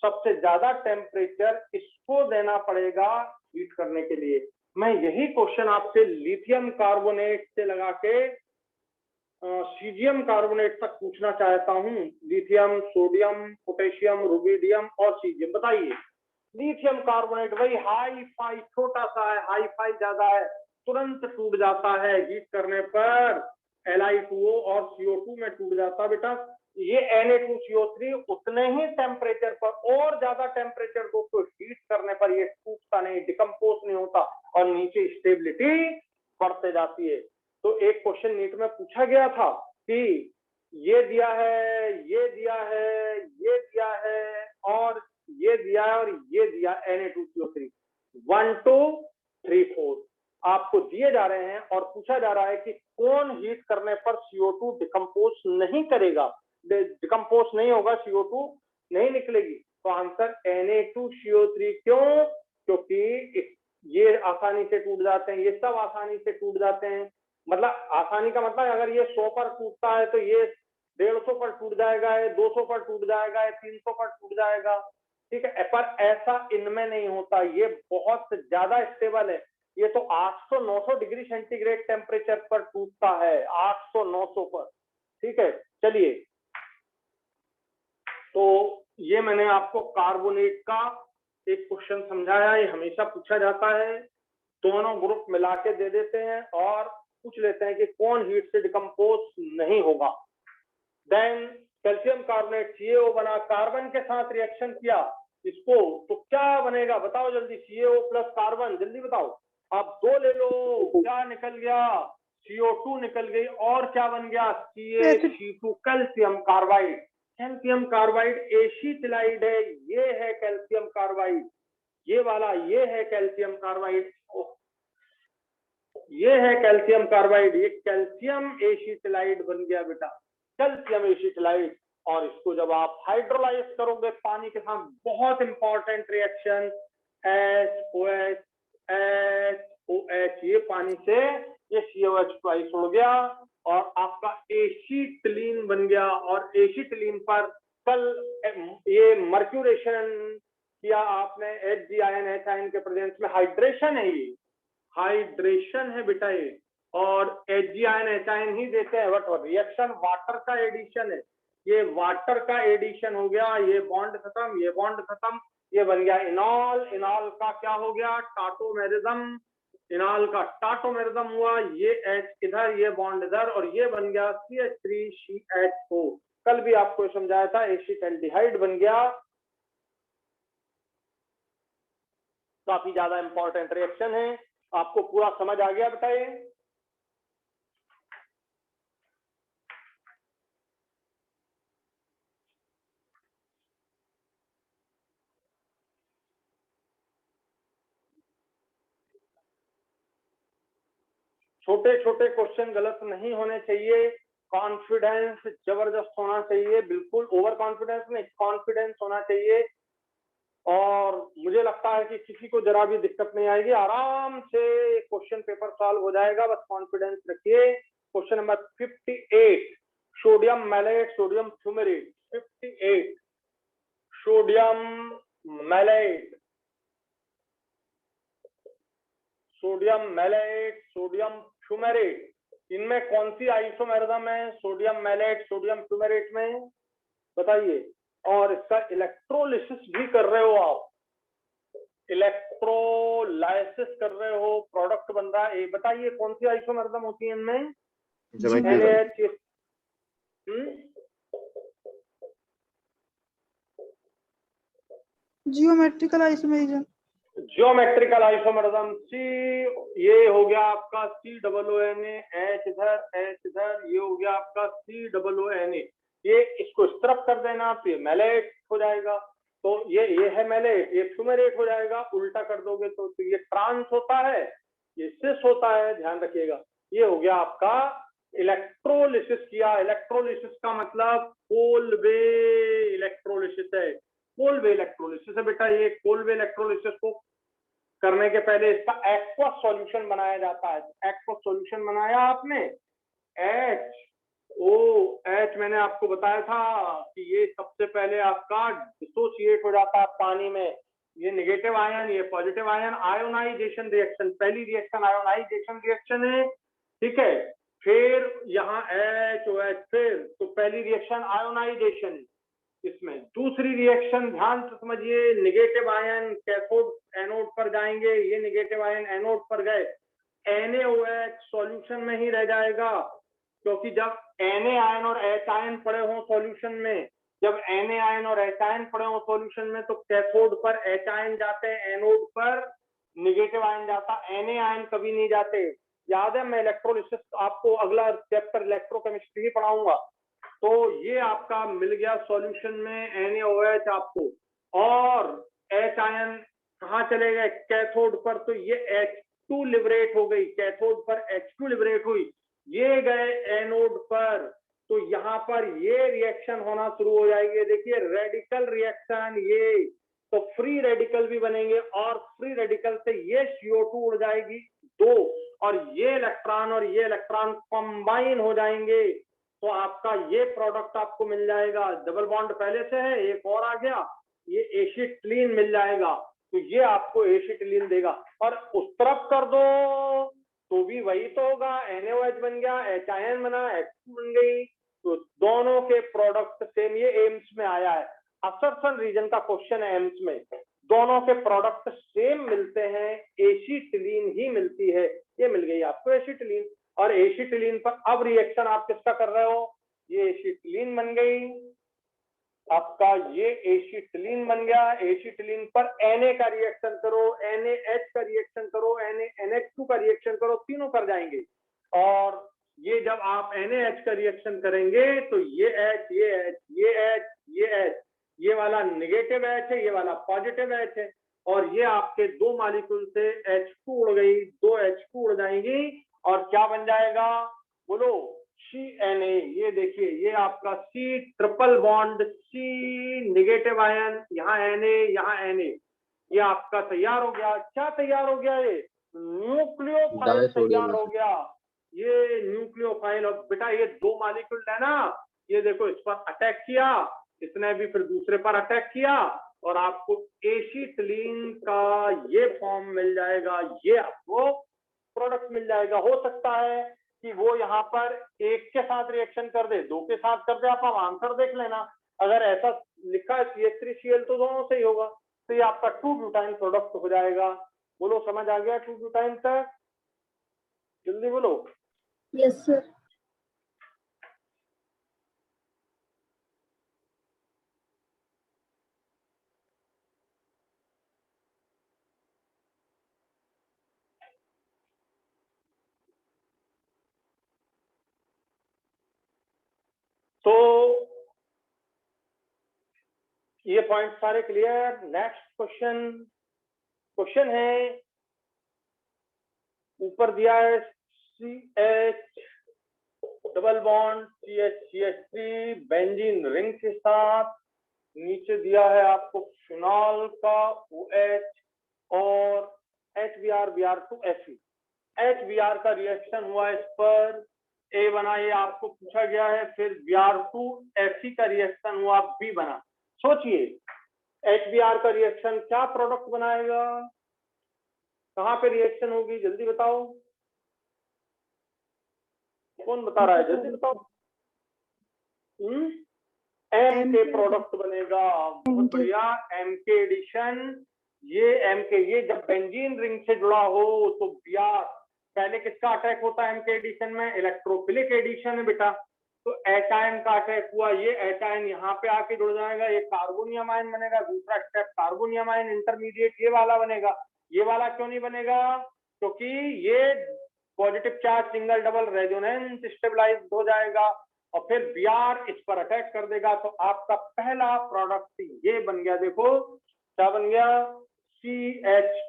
सबसे ज्यादा टेम्परेचर इसको देना पड़ेगा हीट करने के लिए। मैं यही क्वेश्चन आपसे लिथियम कार्बोनेट से लगा के सीजियम कार्बोनेट तक पूछना चाहता हूं। लिथियम, सोडियम, पोटेशियम, रुबिडियम और सीजियम। बताइए, लिथियम कार्बोनेट वही हाई फाई, छोटा सा है, हाई फाई ज्यादा है, तुरंत टूट जाता है हीट करने पर, Li2O और CO2 में टूट जाता है बेटा। ये Na2CO3 उतने ही टेम्परेचर पर और ज्यादा टेम्परेचर को तो हीट करने पर ये टूटता नहीं, डिकम्पोज नहीं होता और नीचे स्टेबिलिटी बढ़ते जाती है। तो एक क्वेश्चन नीट में पूछा गया था कि ये दिया है, ये दिया है, ये दिया है और ये दिया है और ये दिया Na2CO3 1 2 3 4 आपको दिए जा रहे हैं और पूछा जा रहा है कि कौन हीट करने पर CO2 डिकम्पोज नहीं करेगा, डिकम्पोज नहीं होगा, CO2 नहीं निकलेगी। तो आंसर Na2CO3। क्यों? क्योंकि ये आसानी से टूट जाते हैं, ये सब आसानी से टूट जाते हैं। मतलब आसानी का मतलब अगर ये 100 पर टूटता है तो ये 150 पर टूट जाएगा, ये 200 पर टूट जाएगा, ये 300 पर टूट जाएगा, ठीक है। पर ऐसा इनमें नहीं होता, ये बहुत ज्यादा स्टेबल है। ये तो 800-900 डिग्री सेंटीग्रेड टेम्परेचर पर टूटता है, 800-900 पर, ठीक है। चलिए, तो ये मैंने आपको कार्बोनेट का एक क्वेश्चन समझाया, ये हमेशा पूछा जाता है। दोनों ग्रुप मिला के दे देते हैं और पूछ लेते हैं कि कौन हीट से डिकम्पोज नहीं होगा। देन कैल्शियम कार्बोनेट CaO बना, कार्बन के साथ रिएक्शन किया इसको, तो क्या बनेगा बताओ जल्दी। CaO प्लस कार्बन, जल्दी बताओ। आप 2 ले लो, क्या निकल गया? CO2 निकल गई और क्या बन गया? CaC2 calcium carbide. Calcium carbide acetylide है, ये है कैल्शियम कार्बाइड, ये वाला ये है कैल्शियम कार्बाइड, ये है कैल्शियम कार्बाइड, ये कैल्शियम एसिटिलाइड बन गया बेटा, कैल्शियम एसिटिलाइड। और इसको जब आप हाइड्रोलाइज करोगे पानी के साथ, बहुत इंपॉर्टेंट रिएक्शन, HOH HOH, ये पानी से ये COH ट्वाइस उड़ गया और आपका एसिटिलीन बन गया। और एसिटिलीन पर कल ये मर्क्यूरेशन किया आपने, Hg H के प्रेजेंस में, हाइड्रेशन है, ये हाइड्रेशन है बेटा ये, और Hg H ही देते हैं, बट रिएक्शन वाटर का एडिशन है, ये वाटर का एडिशन हो गया, ये बॉन्ड खत्म, ये बॉन्ड खत्म, ये बन गया इनॉल। इनॉल का क्या हो गया? टाटोमेरिज्म। इनॉल का टाटोमेरिज्म हुआ, ये H इधर, ये बॉन्ड इधर, और ये बन गया CH3CHO। कल भी आपको समझाया था, एसिटाल्डिहाइड बन गया। काफी ज्यादा इंपॉर्टेंट रिएक्शन है, आपको पूरा समझ आ गया? बताइए। छोटे छोटे क्वेश्चन गलत नहीं होने चाहिए, कॉन्फिडेंस जबरदस्त होना चाहिए, बिल्कुल ओवर कॉन्फिडेंस नहीं, कॉन्फिडेंस होना चाहिए। और मुझे लगता है कि किसी को जरा भी दिक्कत नहीं आएगी, आराम से क्वेश्चन पेपर सॉल्व हो जाएगा, बस कॉन्फिडेंस रखिए। Question number 58, sodium malate, sodium fumarate. 58, sodium malate, sodium malate, sodium fumarate, इनमें कौन सी आइसोमेरिज्म है सोडियम मैलेट, सोडियम फ्यूमेरेट में? बताइए। और इसका इलेक्ट्रोलिसिस भी कर रहे हो आप, इलेक्ट्रोलाइसिस कर रहे हो, प्रोडक्ट बन रहा है। बताइए कौन सी आइसोमेरिज्म होती है इनमें? Geometrical isomerism. जियोमेट्रिकल आइसोमेरिज्म सी, ये हो गया आपका COONA, H इधर, H इधर, ये हो गया आपका COONA। ये इसको इस तरफ कर देना तो ये मैलेट हो जाएगा, तो ये है मैलेट, ये फ्यूमेरेट हो जाएगा। उल्टा कर दोगे तो ये ट्रांस होता है, ये सिस होता है, ध्यान रखिएगा। ये हो गया आपका इलेक्ट्रोलिसिस किया। इलेक्ट्रोलिसिस का मतलब कोलवे इलेक्ट्रोलिसिस है, कोलवे इलेक्ट्रोलिसिस है बेटा। ये कोलवे इलेक्ट्रोलिसिस को करने के पहले इसका एक्वस सॉल्यूशन बनाया जाता है। एक्वस सॉल्यूशन बनाया आपने, HOH, मैंने आपको बताया था कि ये सबसे पहले आपका डिसोसिएट हो जाता है पानी में, ये नेगेटिव आयन, ये पॉजिटिव आयन, आयोनाइजेशन रिएक्शन, पहली रिएक्शन आयोनाइजेशन रिएक्शन है, ठीक है। फिर यहाँ HOH, फिर तो पहली रिएक्शन आयोनाइजेशन, इसमें दूसरी रिएक्शन ध्यान से समझिए, नेगेटिव आयन कैथोड एनोड पर जाएंगे, ये नेगेटिव आयन एनोड पर गए, NaOH सॉल्यूशन में ही रह जाएगा, क्योंकि जब Na आयन और H आयन पड़े हों सॉल्यूशन में, जब Na आयन और H आयन पड़े हों सॉल्यूशन में, तो कैथोड पर H आयन जाते हैं, एनोड पर नेगेटिव आयन जाता, Na आयन कभी नहीं जाते। याद है, मैं इलेक्ट्रोलिसिस आपको अगला चैप्टर इलेक्ट्रोकेमिस्ट्री पढ़ाऊंगा। तो ये आपका मिल गया सॉल्यूशन में NaOH आपको, और H आयन कहाँ चले गए कैथोड पर, तो ये H2 लिबरेट हो गई, कैथोड पर H2 लिबरेट हुई, ये गए एनोड पर, तो यहाँ पर ये रिएक्शन होना शुरू हो जाएगी। देखिए रेडिकल रिएक्शन, ये तो फ्री रेडिकल भी बनेंगे, और फ्री रेडिकल से ये CO2 उड़ जाएगी 2, और ये इलेक्ट्रॉन कंबाइन हो जाएंगे, तो आपका ये प्रोडक्ट आपको मिल जाएगा। डबल बॉन्ड पहले से है, एक और आ गया, ये एसिटिलीन मिल जाएगा, तो ये आपको एसिटिलीन देगा। और उस तरफ कर दो तो भी वही तो होगा, NaOH बन गया, H आयन बना, H2 बन गई, तो दोनों के प्रोडक्ट सेम। ये एम्स में आया है, असर्शन रीजन का क्वेश्चन है एम्स में, दोनों के प्रोडक्ट सेम मिलते हैं, एसिटिलीन ही मिलती है, ये मिल गई आपको एसिटिलीन। और एसिटिलीन पर अब रिएक्शन आप किसका कर रहे हो, ये एसिटिलीन बन गई आपका, ये एसिटिलीन बन गया, एसिटिलीन पर Na का रिएक्शन करो, NaH का रिएक्शन करो, NaNH2 का रिएक्शन करो, तीनों कर जाएंगे। और ये जब आप NaH का रिएक्शन करेंगे तो ये H, ये H, ये H, ये H, ये वाला नेगेटिव H है, ये वाला पॉजिटिव H है, और ये आपके दो मॉलिक्यूल से H2 उड़ गई, दो H2 उड़ जाएंगी, और क्या बन जाएगा बोलो, CNA। ये देखिए, ये आपका C triple bond, C negative ion, यहाँ Na, यहाँ Na, ये आपका तैयार हो गया। क्या तैयार हो गया, ये न्यूक्लियोफाइल तैयार हो गया, ये न्यूक्लियोफाइल। और बेटा ये दो मॉलिक्यूल है ना, ये देखो इस पर अटैक किया, इसने भी फिर दूसरे पर अटैक किया, और आपको एसिटिलीन का ये फॉर्म मिल जाएगा, ये आपको प्रोडक्ट मिल जाएगा। हो सकता है कि वो यहाँ पर एक के साथ रिएक्शन कर दे, दो के साथ कर दे, आप आंसर देख लेना। अगर ऐसा लिखा है CH3Cl तो दोनों से ही होगा, तो ये आपका 2-ब्यूटाइल प्रोडक्ट हो जाएगा। बोलो समझ आ गया 2-ब्यूटाइल तक, जल्दी बोलो। Yes sir. तो ये पॉइंट सारे क्लियर। नेक्स्ट क्वेश्चन है, ऊपर दिया है CH double bond CH3 benzene ring के साथ, नीचे दिया है आपको फिनॉल का OH और HBr2Fe। HBr का रिएक्शन हुआ इस पर, A बना, ये आपको पूछा गया है। फिर Br2Fe का रिएक्शन हुआ, B बना। सोचिए HBr का रिएक्शन क्या प्रोडक्ट बनाएगा, कहाँ पे रिएक्शन होगी, जल्दी बताओ, कौन बता रहा है, जल्दी बताओ। M के प्रोडक्ट बनेगा, बहुत बढ़िया, M के एडिशन। ये M के, ये जब बेंजीन रिंग से जुड़ा हो तो Br, पहले किसका अटैक होता है M के एडिशन में, इलेक्ट्रोफिलिक एडिशन है बेटा, तो H आयन का अटैक हुआ, ये H आयन यहाँ पे आके जुड़ जाएगा, ये कार्बोनियम आयन बनेगा, दूसरा स्टेप कार्बोनियम आयन इंटरमीडिएट ये वाला बनेगा। ये वाला क्यों नहीं बनेगा, क्योंकि ये positive charge single double resonance stabilise हो जाएगा, और फिर Br इस पर अटैक कर देगा, तो आपका पहला प्रोडक्ट ये बन गया। देखो क्या बन गया, CH,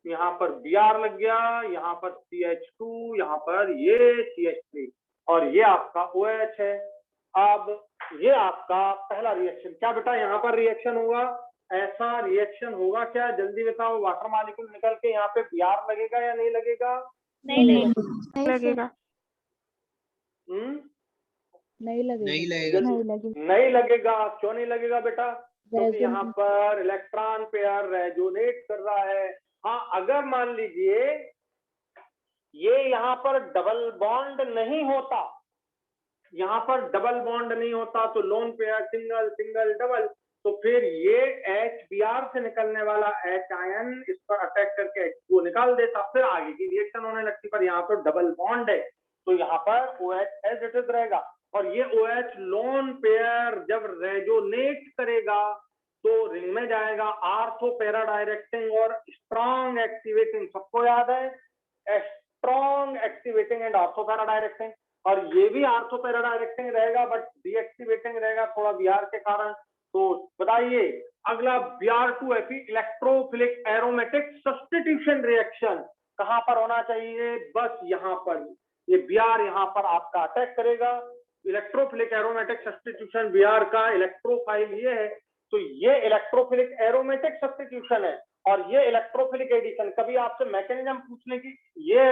यहाँ पर Br लग गया, यहाँ पर CH2, यहाँ पर ये CH3, और ये आपका OH है। अब ये आपका पहला रिएक्शन, क्या बेटा यहाँ पर रिएक्शन होगा, ऐसा रिएक्शन होगा क्या, जल्दी बताओ। वाटर मॉलिक्यूल निकल के यहाँ पे Br लगेगा या नहीं लगेगा, नहीं लगेगा। नहीं लगेगा। नहीं लगेगा। क्यों नहीं लगेगा बेटा, क्योंकि यहाँ पर इलेक्ट्रॉन पेयर रेजोनेट कर रहा है। हाँ, अगर मान लीजिए ये यहाँ पर डबल बॉन्ड नहीं होता, यहाँ पर डबल बॉन्ड नहीं होता तो lone pair single single double, तो फिर ये HBr से निकलने वाला H आयन इस पर अटैक करके H को निकाल देता, फिर आगे की रिएक्शन होने लगती। पर यहाँ पर डबल बॉन्ड है तो यहाँ पर OH एज इट इज रहेगा। और ये OH लोन पेयर जब रेजोनेट करेगा तो रिंग में जाएगा, आर्थो पैरा डायरेक्टिंग और स्ट्रॉन्ग एक्टिवेटिंग, सबको याद है strong activating and ortho para directing. और ये भी आर्थो पैरा डायरेक्टिंग रहेगा बट डीएक्टिवेटिंग रहेगा थोड़ा Br के कारण। तो बताइए अगला Br2Fe electrophilic aromatic substitution reaction कहां पर होना चाहिए? बस यहाँ पर, ये Br यहाँ पर आपका अटैक करेगा। इलेक्ट्रोफिलिक एरोमेटिक सब्स्टिट्यूशन Br का इलेक्ट्रोफाइल ये है, तो ये इलेक्ट्रोफिलिक एरोमेटिक सब्स्टिट्यूशन है और ये इलेक्ट्रोफिलिक एडिशन। कभी आपसे मैकेनिज्म पूछने की, ये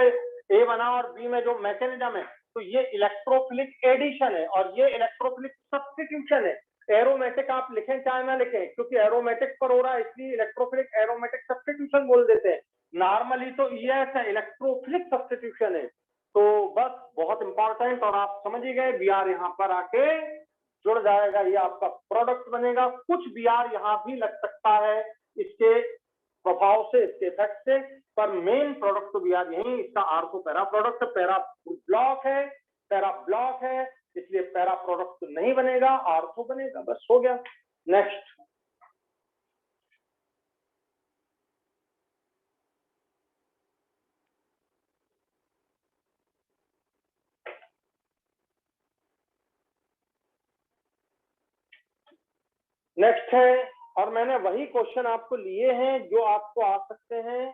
ए बना और बी में जो मैकेनिज्म है, तो ये इलेक्ट्रोफिलिक एडिशन है और ये इलेक्ट्रोफिलिक सब्स्टिट्यूशन है। एरोमेटिक आप लिखें चाहे ना लिखें, क्योंकि एरोमेटिक पर हो रहा है इसलिए इलेक्ट्रोफिलिक एरोमेटिक सब्स्टिट्यूशन बोल देते हैं। नॉर्मली तो ES है, इलेक्ट्रोफिलिक सब्स्टिट्यूशन है। तो बस बहुत इंपॉर्टेंट, और आप समझ ही गए Br यहाँ पर आके जुड़ जाएगा, ये आपका प्रोडक्ट बनेगा। कुछ Br यहाँ भी लग सकता है इसके प्रभाव से, इसके इफेक्ट से, पर मेन प्रोडक्ट तो Br यही, इसका ortho para product, para block है इसलिए पैरा प्रोडक्ट तो नहीं बनेगा, आर्थो बनेगा। बस हो गया। नेक्स्ट, नेक्स्ट है, और मैंने वही क्वेश्चन आपको लिए हैं जो आपको आ सकते हैं।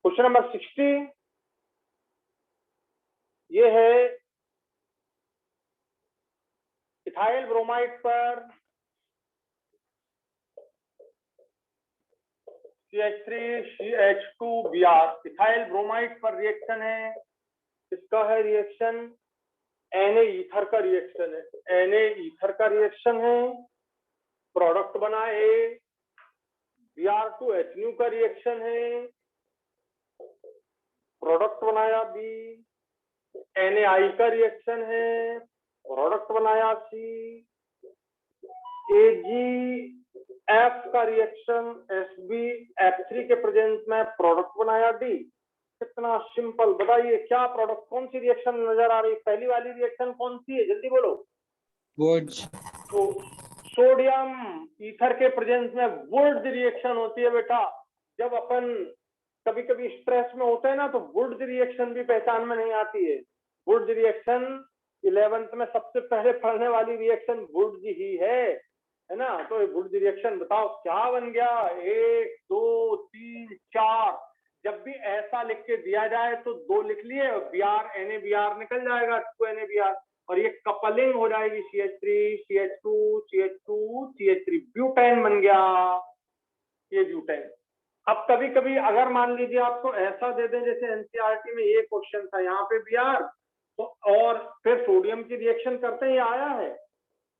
क्वेश्चन नंबर 60 ये है, इथाइल ब्रोमाइड पर CH3CH2Br, इथाइल ब्रोमाइड पर रिएक्शन है, इसका है रिएक्शन Na ईथर का रिएक्शन है, Na ईथर का रिएक्शन है, प्रोडक्ट बना A, Br2HNu का रिएक्शन है, प्रोडक्ट बनाया B, NaI का रिएक्शन है, प्रोडक्ट बनाया C, AgF का रिएक्शन SbF3 के प्रेजेंस में प्रोडक्ट बनाया D। कितना सिंपल, बताइए क्या प्रोडक्ट, कौन सी रिएक्शन नजर आ रही है? पहली वाली रिएक्शन कौन सी है, जल्दी बोलो। Woods. तो सोडियम ईथर के प्रेजेंस में वुड्स रिएक्शन होती है बेटा। जब अपन कभी कभी स्ट्रेस में होते हैं ना, तो वुड्स रिएक्शन भी पहचान में नहीं आती है। वुड्स रिएक्शन 11th में सबसे पहले पढ़ने वाली रिएक्शन वुड्स ही है ना। तो वुड्स रिएक्शन बताओ क्या बन गया, 1 2 3 4। जब भी ऐसा लिख के दिया जाए तो 2 लिख लिए, Br NaBr निकल जाएगा, 2NaBr, और ये कपलिंग हो जाएगी CH3 CH2 CH2 CH3, butane बन गया, ये ब्यूटेन। अब कभी कभी अगर मान लीजिए आपको ऐसा दे दें, जैसे NCERT में ये क्वेश्चन था, यहाँ पे Br तो और फिर सोडियम की रिएक्शन करते ही आया है,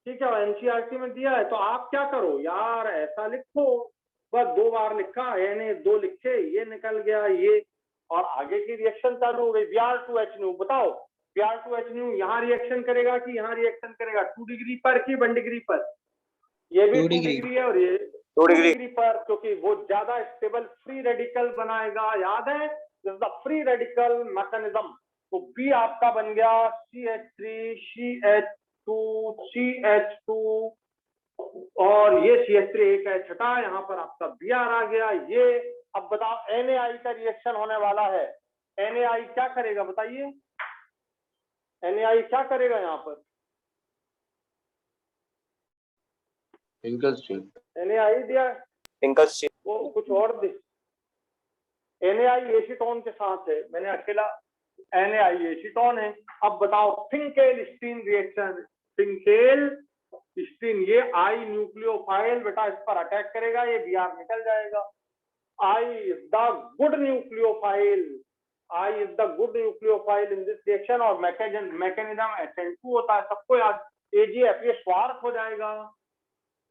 ठीक है, NCERT में दिया है, तो आप क्या करो यार, ऐसा लिखो, बस 2 बार लिखा, Na 2 लिखे, ये निकल गया ये, और आगे की रिएक्शन चालू हो गई। Br2HNu, बताओ Br2HNu यहाँ रिएक्शन करेगा कि यहाँ रिएक्शन करेगा, 2 डिग्री पर कि 1 डिग्री पर? ये भी 2 डिग्री है और ये 2 डिग्री पर, क्योंकि वो ज्यादा स्टेबल फ्री रेडिकल बनाएगा, याद है, this is the free radical mechanism. तो B आपका बन गया CH3 CH2 और ये CH3 एक है छठा, यहाँ पर आपका Br आ गया ये। अब बताओ NaI का रिएक्शन होने वाला है, NaI क्या करेगा बताइए, NaI क्या करेगा यहाँ पर? NaI दिया, वो कुछ और दे, NaI एसीटोन के साथ है, मैंने अकेला NaI एसीटोन है। अब बताओ फिंकेल स्टीन रिएक्शन, फिंकेल सिस्टीन, ये आई न्यूक्लियोफाइल बेटा इस पर अटैक करेगा, ये Br निकल जाएगा। I is the good nucleophile. I is the good nucleophile in this reaction और mechanism SN2 होता है, सबको याद। AgF ये स्वार्थ हो जाएगा,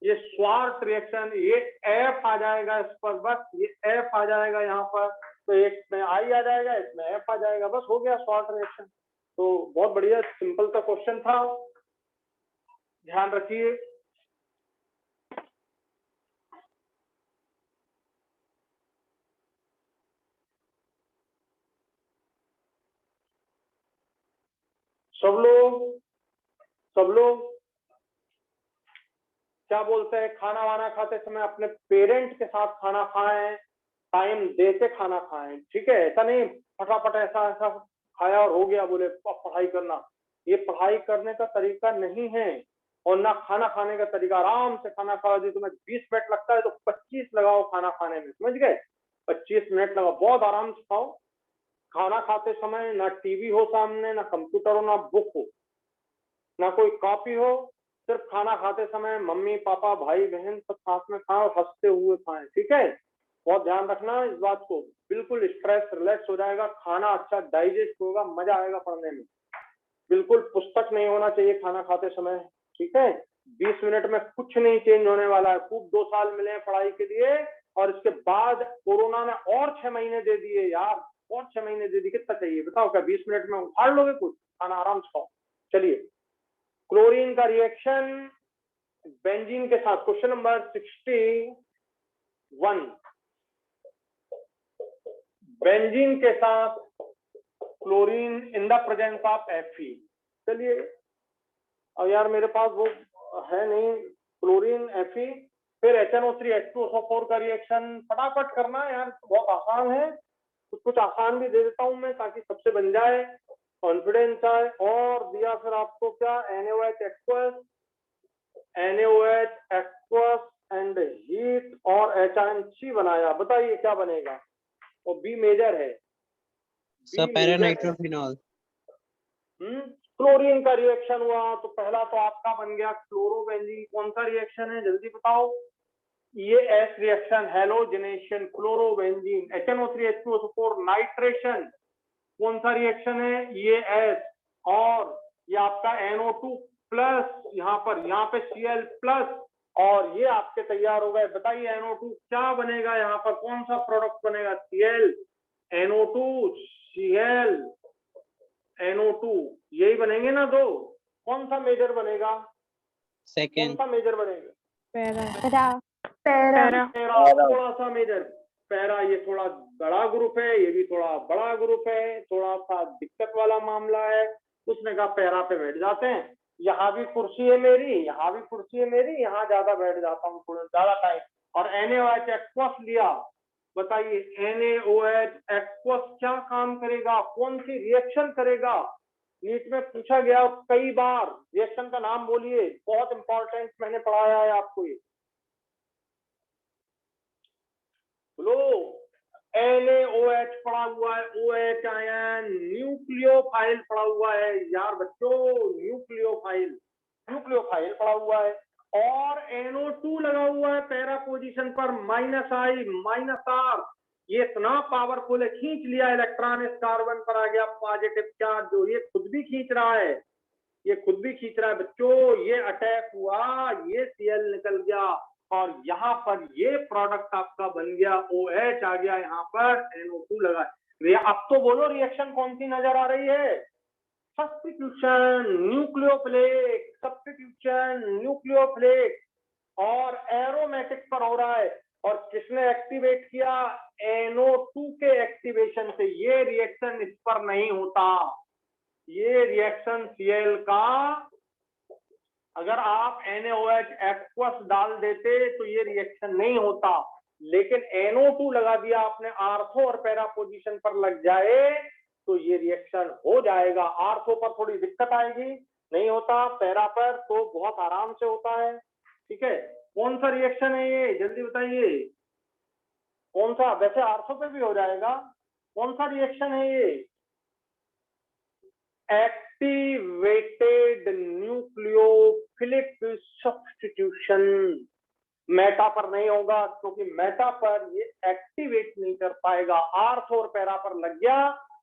ये स्वार्थ रिएक्शन, ये F आ जाएगा इस पर, बस ये F आ जाएगा यहाँ पर, तो एक में I आ जाएगा, इसमें F आ जाएगा, बस हो गया स्वार्थ रिएक्शन। तो बहुत बढ़िया सिंपल सा क्वेश्चन था, ध्यान रखिए। सब लोग क्या बोलते हैं, खाना वाना खाते समय अपने पेरेंट के साथ खाना खाएं, टाइम दे के खाना खाएं, ठीक है। ऐसा नहीं फटाफट ऐसा खाया और हो गया बोले पढ़ाई करना, ये पढ़ाई करने का तरीका नहीं है, और ना खाना खाने का तरीका। आराम से खाना खाओ, यदि तुम्हें 20 मिनट लगता है तो 25 लगाओ खाना खाने में, समझ गए? 25 मिनट लगाओ, बहुत आराम से खाओ। खाना खाते समय ना टीवी हो सामने, ना कंप्यूटर हो, ना बुक हो, ना कोई कॉपी हो, सिर्फ खाना खाते समय मम्मी पापा भाई बहन सब साथ में खाएं और हंसते हुए खाएं, ठीक है। बहुत ध्यान रखना इस बात को, बिल्कुल स्ट्रेस रिलैक्स हो जाएगा, खाना अच्छा डाइजेस्ट होगा, मजा आएगा पढ़ने में। बिल्कुल पुस्तक नहीं होना चाहिए खाना खाते समय, ठीक है। 20 मिनट में कुछ नहीं चेंज होने वाला है। खूब 2 साल मिले हैं पढ़ाई के लिए, और इसके बाद कोरोना ने और 6 महीने दे दिए यार, और 6 महीने दे दिए, कितना चाहिए बताओ? क्या 20 मिनट में उखाड़ लोगे कुछ? खाना आराम से खाओ। चलिए, क्लोरीन का रिएक्शन बेंजीन के साथ, क्वेश्चन नंबर 61, बेंजीन के साथ chlorine in the presence of Fe। चलिए, अब यार मेरे पास वो है नहीं क्लोरीन Fe, फिर HNO3 H2SO4 का रिएक्शन फटाफट करना है यार, बहुत आसान है। कुछ आसान भी दे देता हूं मैं ताकि सबसे बन जाए, कॉन्फिडेंस आए। और दिया फिर आपको क्या, NaOH aqueous एंड हीट और HNC बनाया, बताइए क्या बनेगा? और बी मेजर है, सर पैरानाइट्रोफिनॉल। क्लोरीन का रिएक्शन हुआ तो पहला तो आपका बन गया क्लोरोबेंजीन। कौन सा रिएक्शन है जल्दी बताओ? ये S reaction, halogenation, chlorobenzene. HNO3 H2SO4 nitration, कौन सा रिएक्शन है? ये एस। और ये आपका NO2 प्लस, यहाँ पे Cl प्लस, और ये आपके तैयार हो गए। बताइए NO2 क्या बनेगा यहाँ पर, कौन सा प्रोडक्ट बनेगा? Cl, NO2, Cl, NO2, यही बनेंगे ना दो। कौन सा मेजर बनेगा? सेकेंड। कौन सा मेजर बनेगा? पैरा। थोड़ा सा मेजर पैरा, ये थोड़ा बड़ा ग्रुप है, ये भी थोड़ा बड़ा ग्रुप है, थोड़ा सा दिक्कत वाला मामला है। उसने कहा पैरा पे बैठ जाते हैं, यहाँ भी कुर्सी है मेरी, यहाँ भी कुर्सी है मेरी, यहाँ ज्यादा बैठ जाता हूँ थोड़ा ज्यादा टाइम। और NaOH aqueous लिया, बताइए NaOH aqueous क्या काम करेगा, कौन सी रिएक्शन करेगा? नीट में पूछा गया कई बार, रिएक्शन का नाम बोलिए, बहुत इंपॉर्टेंट, मैंने पढ़ाया है आपको ये। लो, NaOH पड़ा हुआ है, OH आयन, न्यूक्लियोफाइल पड़ा हुआ है यार बच्चों, न्यूक्लियोफाइल पड़ा हुआ है, और NO2 लगा हुआ है पैरा पोजीशन पर, -I, -R। ये इतना पावरफुल है, खींच लिया इलेक्ट्रॉन इस कार्बन पर, आ गया पॉजिटिव चार्ज, जो ये खुद भी खींच रहा है, ये खुद भी खींच रहा है बच्चों। ये अटैक हुआ, ये Cl निकल गया, और यहाँ पर ये प्रोडक्ट आपका बन गया OH आ गया, यहाँ पर NO2 लगा। अब तो बोलो रिएक्शन कौन सी नजर आ रही है? सब्स्टिट्यूशन न्यूक्लियोफिलिक, सब्स्टिट्यूशन न्यूक्लियोफिलिक, और एरोमेटिक पर हो रहा है। और किसने एक्टिवेट किया? NO2 के एक्टिवेशन से। ये रिएक्शन इस पर नहीं होता, ये रिएक्शन Cl का, अगर आप NaOH aqueous डाल देते तो ये रिएक्शन नहीं होता, लेकिन NO2 लगा दिया आपने, आर्थो और पैरा पोजीशन पर लग जाए तो ये रिएक्शन हो जाएगा। आर्थो पर थोड़ी दिक्कत आएगी, नहीं होता, पैरा पर तो बहुत आराम से होता है, ठीक है। कौन सा रिएक्शन है ये जल्दी बताइए, कौन सा? वैसे आर्थो पे भी हो जाएगा, कौन सा रिएक्शन है ये? Activated nucleophilic substitution. मेटा पर नहीं होगा क्योंकि मेटा पर ये एक्टिवेट नहीं कर पाएगा। आर्थो और पैरा पर लग गया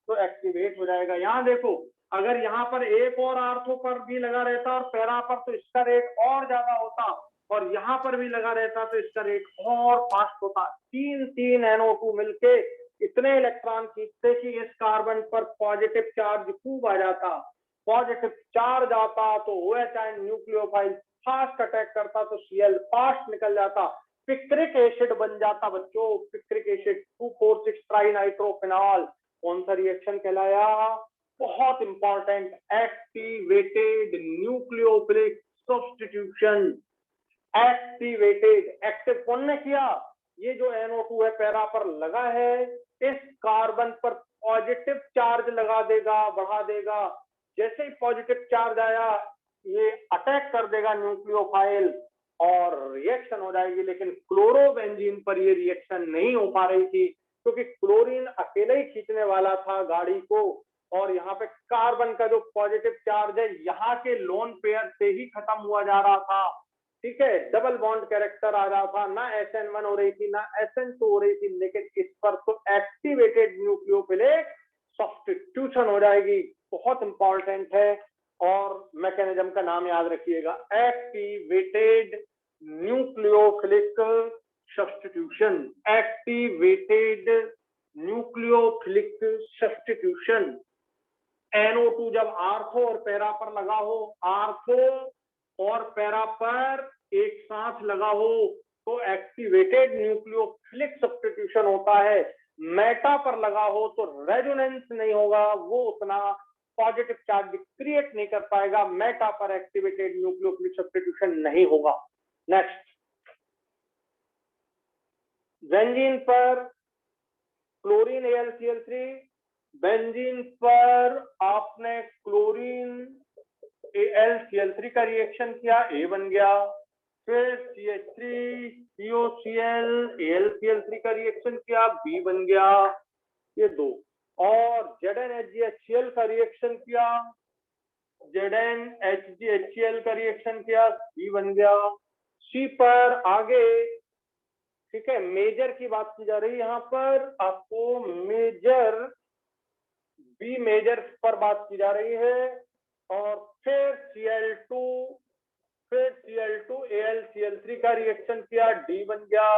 तो एक्टिवेट हो जाएगा। यहाँ देखो, अगर यहाँ पर एक और आर्थो पर भी लगा रहता और पैरा पर तो इसका रेट और ज्यादा होता, और यहाँ पर भी लगा रहता तो इसका रेट और फास्ट होता। तीन तीन NO2 मिलके इतने इलेक्ट्रॉन खींचते कि इस कार्बन पर पॉजिटिव चार्ज खूब आ जाता। पॉजिटिव चार्ज आता तो OH ion nucleophile fast attack करता तो Cl फास्ट निकल जाता, पिक्रिक एसिड बन जाता। बच्चों, पिक्रिक एसिड 2,4,6 ट्राइनाइट्रोफिनॉल कौन सा रिएक्शन कहलाया? बहुत important, activated nucleophilic substitution. Activated, active कौन ने किया? ये जो NO2 है पैरा पर लगा है, इस कार्बन पर पॉजिटिव चार्ज लगा देगा, बढ़ा देगा। जैसे ही पॉजिटिव चार्ज आया ये अटैक कर देगा न्यूक्लियोफाइल और रिएक्शन हो जाएगी। लेकिन क्लोरोबेंजीन पर ये रिएक्शन नहीं हो पा रही थी क्योंकि क्लोरीन अकेले ही खींचने वाला था गाड़ी को, और यहाँ पे कार्बन का जो पॉजिटिव चार्ज है यहाँ के लोन पेयर से ही खत्म हुआ जा रहा था। ठीक है, डबल बॉन्ड कैरेक्टर आ रहा था, ना SN1 हो रही थी ना SN2 हो रही थी। लेकिन इस पर तो एक्टिवेटेड न्यूक्लियोफिलिक सब्स्टिट्यूशन हो जाएगी। बहुत इंपॉर्टेंट है और मैकेनिज्म का नाम याद रखिएगा, activated nucleophilic substitution. Activated nucleophilic substitution. NO2 जब आर्थो और पैरा पर लगा हो, आर्थो और पैरा पर एक साथ लगा हो तो एक्टिवेटेड न्यूक्लियोफिलिक सब्स्टिट्यूशन होता है। मेटा पर लगा हो तो रेजोनेंस नहीं होगा, वो उतना पॉजिटिव चार्ज क्रिएट नहीं कर पाएगा। मेटा पर एक्टिवेटेड न्यूक्लियोफिलिक सब्स्टिट्यूशन नहीं होगा। नेक्स्ट, बेंजीन पर क्लोरीन AlCl3, बेंजीन पर आपने क्लोरीन AlCl3 का रिएक्शन किया, A बन गया। फिर CH3 COCl AlCl3 का रिएक्शन किया, B बन गया, ये दो। और ZnHgHcl का रिएक्शन किया, ZnHgHcl का रिएक्शन किया, C बन गया। C पर आगे, ठीक है, मेजर की बात की जा रही है यहाँ पर, आपको मेजर बी मेजर पर बात की जा रही है। और फिर Cl2 AlCl3 का रिएक्शन किया, D बन गया।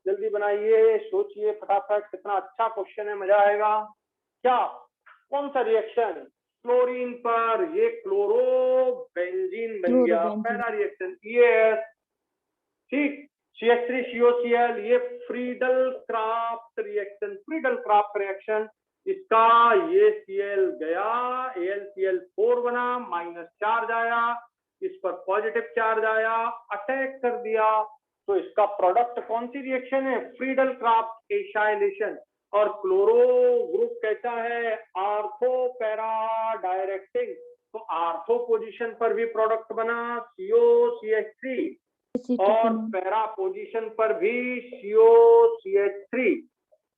जल्दी बनाइए, सोचिए फटाफट, कितना अच्छा क्वेश्चन है, मजा आएगा। क्या, कौन सा रिएक्शन? क्लोरीन पर ये क्लोरोबेंजीन बन गया, पहला रिएक्शन। EAS, ठीक। CH3COCl ये Friedel craft reaction, Friedel craft reaction. इसका ये Cl गया, AlCl4 बना, माइनस चार्ज आया, इस पर पॉजिटिव चार्ज आया, अटैक कर दिया। तो इसका प्रोडक्ट कौन सी रिएक्शन है? Friedel crafts acylation. और क्लोरो ग्रुप कहता है आर्थो पैरा डायरेक्टिंग, तो आर्थो पोजीशन पर भी प्रोडक्ट बना COCH3 और पैरा पोजीशन पर भी COCH3।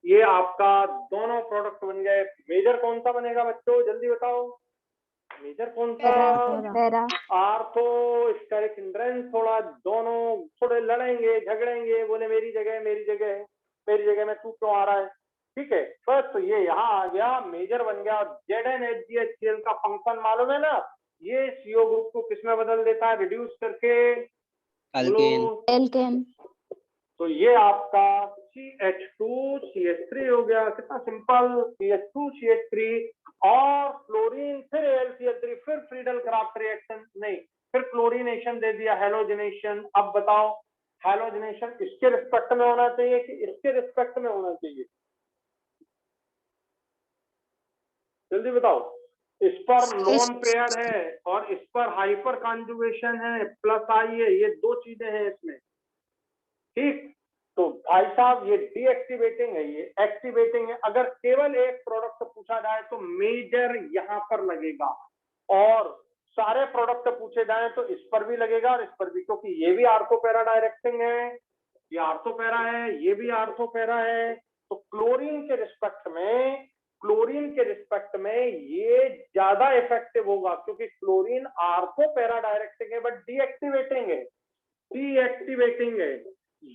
ये आपका दोनों प्रोडक्ट बन गए। मेजर कौन सा बनेगा बच्चों, जल्दी बताओ, मेजर कौन सा? Ortho steric hindrance. थोड़ा दोनों थोड़े लड़ेंगे झगड़ेंगे, बोले मेरी जगह मेरी जगह मेरी जगह में तू क्यों आ रहा है। ठीक है, फर्स्ट तो ये यहाँ आ गया, मेजर बन गया। ZnHgHcl का फंक्शन मालूम है ना, ये CO ग्रुप को किसमें बदल देता है? रिड्यूस करके एल्केन। तो ये आपका CH2CH3 हो गया। कितना सिंपल, CH2CH3 और क्लोरीन, फिर AlCl3, फिर फ्रीडल क्राफ्ट रिएक्शन, नहीं फिर क्लोरीनेशन दे दिया, हेलोजिनेशन। अब बताओ, हेलोजिनेशन इसके रिस्पेक्ट में होना चाहिए कि इसके रिस्पेक्ट में होना चाहिए? जल्दी बताओ। इस पर लोन पेयर है और इस पर हाइपर कॉन्जुगेशन है, प्लस आई है, ये दो चीजें हैं इसमें। ठीक, तो भाई साहब ये डीएक्टिवेटिंग है, ये एक्टिवेटिंग है। अगर केवल एक प्रोडक्ट पूछा जाए तो मेजर यहाँ पर लगेगा, और सारे प्रोडक्ट पूछे जाए तो इस पर भी लगेगा और इस पर भी, क्योंकि ये भी आर्थोपैरा डायरेक्टिंग है, ये आर्थोपैरा है, ये भी आर्थोपैरा है। तो क्लोरीन के रिस्पेक्ट में क्लोरीन के रिस्पेक्ट में ये ज्यादा इफेक्टिव होगा, क्योंकि क्लोरीन आर्थो पैरा डायरेक्टिंग है बट डीएक्टिवेटिंग है, डीएक्टिवेटिंग है।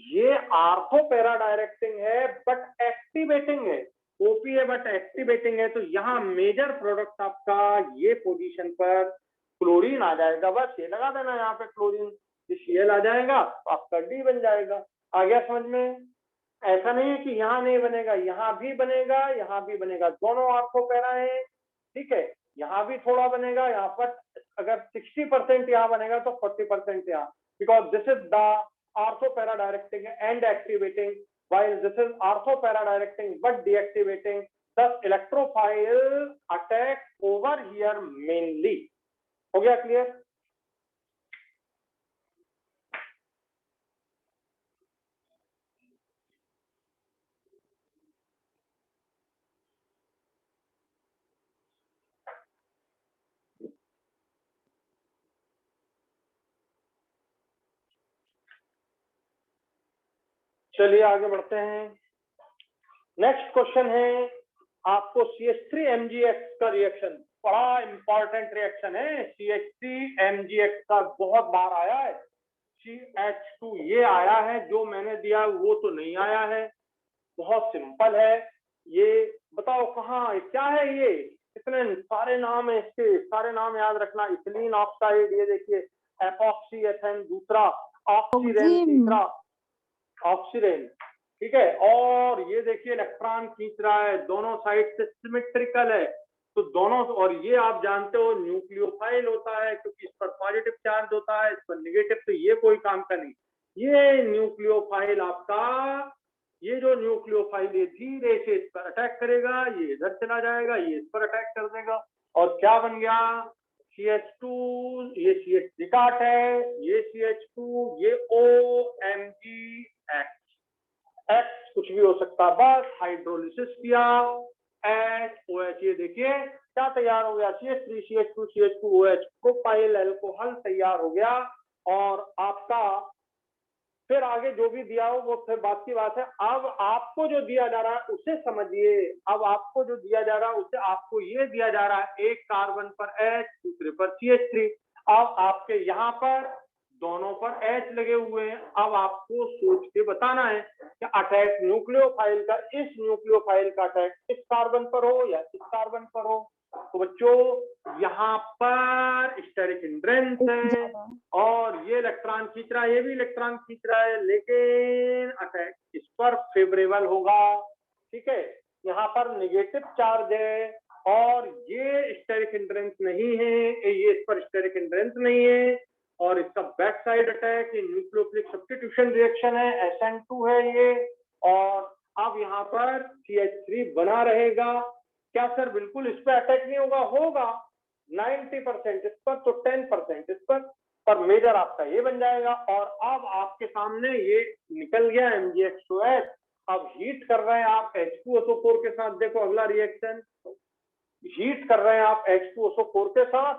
ये आर्थो पैरा डायरेक्टिंग है बट एक्टिवेटिंग है, ओपी है बट एक्टिवेटिंग है। तो यहाँ मेजर प्रोडक्ट आपका ये पोजीशन पर क्लोरीन आ जाएगा। बस ये लगा देना यहाँ पे क्लोरीन, CL आ जाएगा तो आपका डी बन जाएगा। आ गया समझ में? ऐसा नहीं है कि यहाँ नहीं बनेगा, यहाँ भी बनेगा, यहाँ भी बनेगा, दोनों आर्थो पैरा है, ठीक है। यहाँ भी थोड़ा बनेगा, यहाँ पर अगर 60% यहाँ बनेगा तो 40% यहाँ, because this is the ortho para directing and activating, while this is ortho para directing but deactivating, thus electrophile attack over here mainly. हो गया क्लियर? चलिए आगे बढ़ते हैं। नेक्स्ट क्वेश्चन है आपको CH3MgX का रिएक्शन, बड़ा इंपॉर्टेंट रिएक्शन है। CH3MgX का बहुत बार आया है, CH2 ये आया है, जो मैंने दिया वो तो नहीं आया है। बहुत सिंपल है ये, बताओ कहाँ क्या है ये? इतने सारे नाम है इसके, सारे नाम याद रखना। इथिलीन ऑक्साइड, ये देखिए एपॉक्सी एथेन, दूसरा ऑक्सीरेन, तीसरा ऑक्सीरेन, ठीक है। और ये देखिए इलेक्ट्रॉन खींच रहा है, दोनों साइड से सिमेट्रिकल है, तो दोनों। और ये आप जानते हो न्यूक्लियोफाइल होता है, क्योंकि इस पर पॉजिटिव चार्ज होता है, इस पर नेगेटिव, तो ये कोई काम का नहीं। ये न्यूक्लियोफाइल आपका, ये जो न्यूक्लियोफाइल ये धीरे से इस पर अटैक करेगा, ये इधर चला जाएगा, ये इस पर अटैक कर देगा, और क्या बन गया? CH2, ये CH3 है, ये CH2, ये OMgX, X कुछ भी हो सकता है, बस हाइड्रोलिसिस किया, HOH, ये देखिए क्या तैयार हो गया? CH3 CH2 CH2 OH, propyl alcohol तैयार हो गया। और आपका फिर आगे जो भी दिया हो वो फिर बात की बात है। अब आपको जो दिया जा रहा है उसे समझिए। अब आपको जो दिया जा रहा है उसे, आपको ये दिया जा रहा है, एक कार्बन पर H, दूसरे पर CH3। अब आपके यहाँ पर दोनों पर H लगे हुए हैं। अब आपको सोच के बताना है कि अटैक न्यूक्लियोफाइल का, इस न्यूक्लियोफाइल का अटैक इस कार्बन पर हो या इस कार्बन पर हो। तो बच्चों यहाँ पर स्टेरिक हिंड्रेंस है और ये इलेक्ट्रॉन खींच रहा है, ये भी इलेक्ट्रॉन खींच रहा है, लेकिन अटैक इस पर फेवरेबल होगा, ठीक है। यहाँ पर नेगेटिव चार्ज है और ये स्टेरिक हिंड्रेंस नहीं है, ये इस पर स्टेरिक हिंड्रेंस नहीं है, और इसका बैक साइड अटैक ये न्यूक्लियोफिलिक सब्स्टिट्यूशन रिएक्शन है, SN2 है ये। और अब यहाँ पर CH3 बना रहेगा। क्या सर बिल्कुल इस पर अटैक नहीं होगा? होगा 90% इस पर, तो 10% इस पर मेजर आपका ये बन जाएगा। और अब आपके सामने ये निकल गया MgX2H। अब हीट कर रहे हैं आप H2SO4 के साथ, देखो अगला रिएक्शन, हीट कर रहे हैं आप H2SO4 के साथ,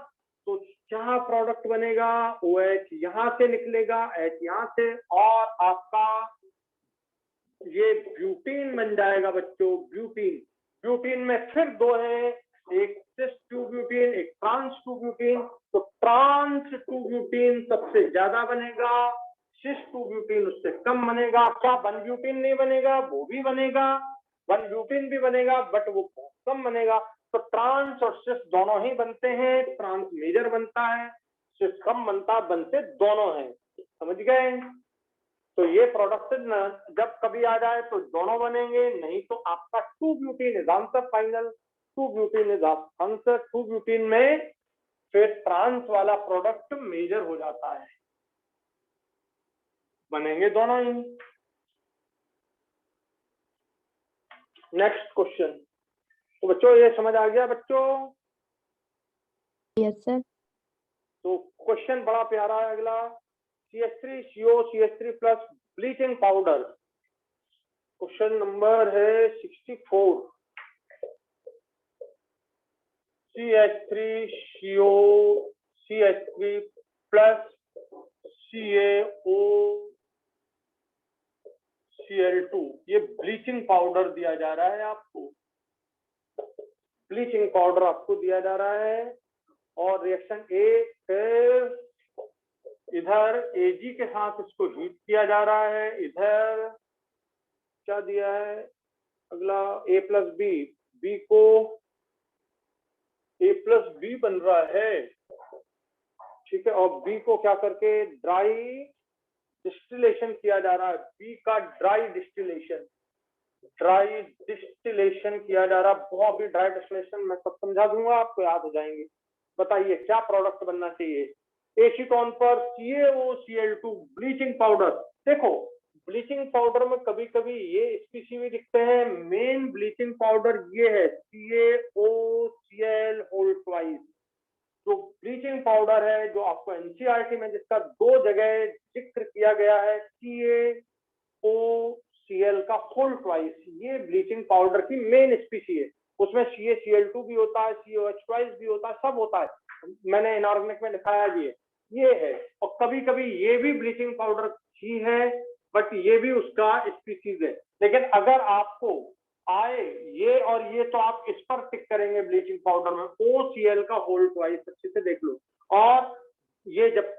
तो क्या प्रोडक्ट बनेगा? OH यहाँ से निकलेगा, H यहाँ से, और आपका ये ब्यूटीन बन जाएगा बच्चों, ब्यूटीन। ब्यूटीन में फिर दो है, एक सिस 2 ब्यूटीन, एक ट्रांस 2 ब्यूटीन। तो ट्रांस 2 ब्यूटीन सबसे ज्यादा बनेगा, सिस 2 ब्यूटीन उससे कम बनेगा। क्या 1 ब्यूटीन नहीं बनेगा? वो भी बनेगा, 1 ब्यूटीन भी बनेगा, बट वो कम बनेगा। तो ट्रांस और सिस दोनों ही बनते हैं, ट्रांस मेजर बनता है, सिस कम बनते दोनों हैं, समझ गए? तो ये प्रोडक्ट जब कभी आ जाए तो दोनों बनेंगे, नहीं तो आपका 2 butene is answer final, 2 butene is answer. 2 butene में फिर ट्रांस वाला प्रोडक्ट मेजर हो जाता है, बनेंगे दोनों ही। नेक्स्ट क्वेश्चन, तो बच्चों ये समझ आ गया बच्चों? Yes sir. तो क्वेश्चन बड़ा प्यारा है अगला, CH3CO CH3 plus bleaching powder. Question number है 64। CH3CO CH3 प्लस CaOCl2, ये ब्लीचिंग पाउडर दिया जा रहा है आपको। ब्लीचिंग पाउडर आपको दिया जा रहा है और रिएक्शन ए, फिर इधर Ag के साथ इसको हीट किया जा रहा है। इधर क्या दिया है अगला A प्लस बी, बी को A प्लस बी बन रहा है, ठीक है, और बी को क्या करके ड्राई डिस्टिलेशन किया जा रहा है। बी का ड्राई डिस्टिलेशन किया जा रहा है। बहुत भी ड्राई डिस्टिलेशन मैं सब समझा दूंगा, आपको याद हो जाएंगे। बताइए क्या प्रोडक्ट बनना चाहिए। एसीटोन पर CaOCl2 ब्लीचिंग पाउडर। देखो ब्लीचिंग पाउडर में कभी कभी ये स्पीसी भी दिखते हैं। मेन ब्लीचिंग पाउडर ये है CaOCl होल ट्वाइस, जो ब्लीचिंग पाउडर है जो आपको एनसीईआरटी में जिसका 2 जगह जिक्र किया गया है CaOCl का होल ट्वाइस, ये ब्लीचिंग पाउडर की मेन स्पीसी है। उसमें CaCl2 भी होता है, COH ट्वाइस भी होता है, सब होता है। मैंने इनऑर्गेनिक में दिखाया ये है। और कभी कभी ये भी ब्लीचिंग पाउडर ही है, बट ये भी उसका स्पीसीज है। लेकिन अगर आपको आए ये और ये तो आप इस पर टिक करेंगे ब्लीचिंग पाउडर में OCl का होल ट्वाइस, अच्छे से देख लो। और ये जब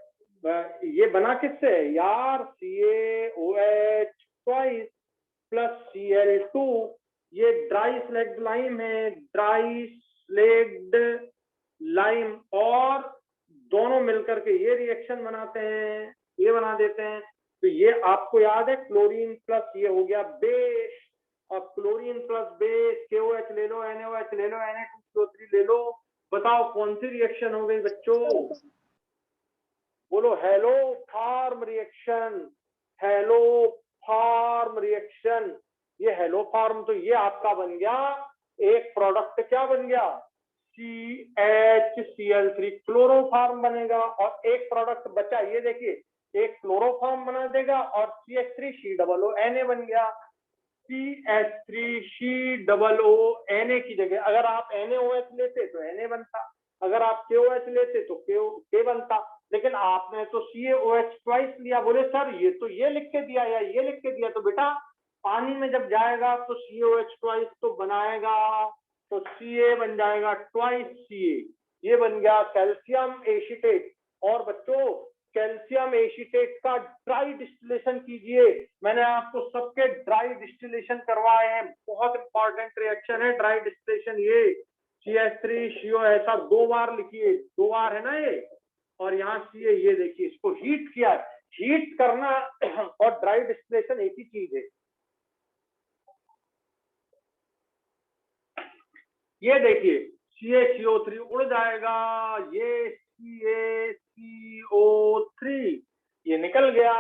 ये बना किससे है यार, CaOH ट्वाइस प्लस Cl2, ये ड्राई स्लैग्ड लाइम है, ड्राई स्लैग्ड लाइम, और दोनों मिलकर के ये रिएक्शन बनाते हैं, ये बना देते हैं। तो ये आपको याद है क्लोरीन प्लस ये हो गया बेस, और क्लोरीन प्लस बेस KOH ले लो, NaOH ले लो, Na2CO3 ले लो। बताओ कौन सी रिएक्शन हो गई बच्चों, बोलो। Haloform reaction, haloform reaction. ये हेलो फार्म, तो ये आपका बन गया एक प्रोडक्ट, क्या बन गया CHCl3 क्लोरोफार्म बनेगा। और एक प्रोडक्ट बचा, ये देखिए, एक क्लोरोफार्म बना देगा और CH3COONA बन गया। CH3COONA की जगह अगर आप NaOH लेते तो Na बनता, अगर आप KOH लेते तो K बनता, लेकिन आपने तो CaOH ट्वाइस लिया। बोले सर ये तो ये लिख के दिया या ये लिख के दिया, तो बेटा पानी में जब जाएगा तो CaOH ट्वाइस तो बनाएगा, तो Ca बन जाएगा ट्वाइस Ca, ये बन गया कैल्शियम एसीटेट। और बच्चों कैल्शियम एसीटेट का ड्राई डिस्टिलेशन कीजिए। मैंने आपको सबके ड्राई डिस्टिलेशन करवाए हैं, बहुत इंपॉर्टेंट रिएक्शन है ड्राई डिस्टिलेशन। ये CH3CO ऐसा 2 बार लिखिए, 2 बार है ना ये, और यहाँ Ca ये देखिए, इसको हीट किया, हीट करना और ड्राई डिस्टिलेशन एक ही चीज है। ये देखिए CaCO3 उड़ जाएगा, ये CaCO3 ये निकल गया,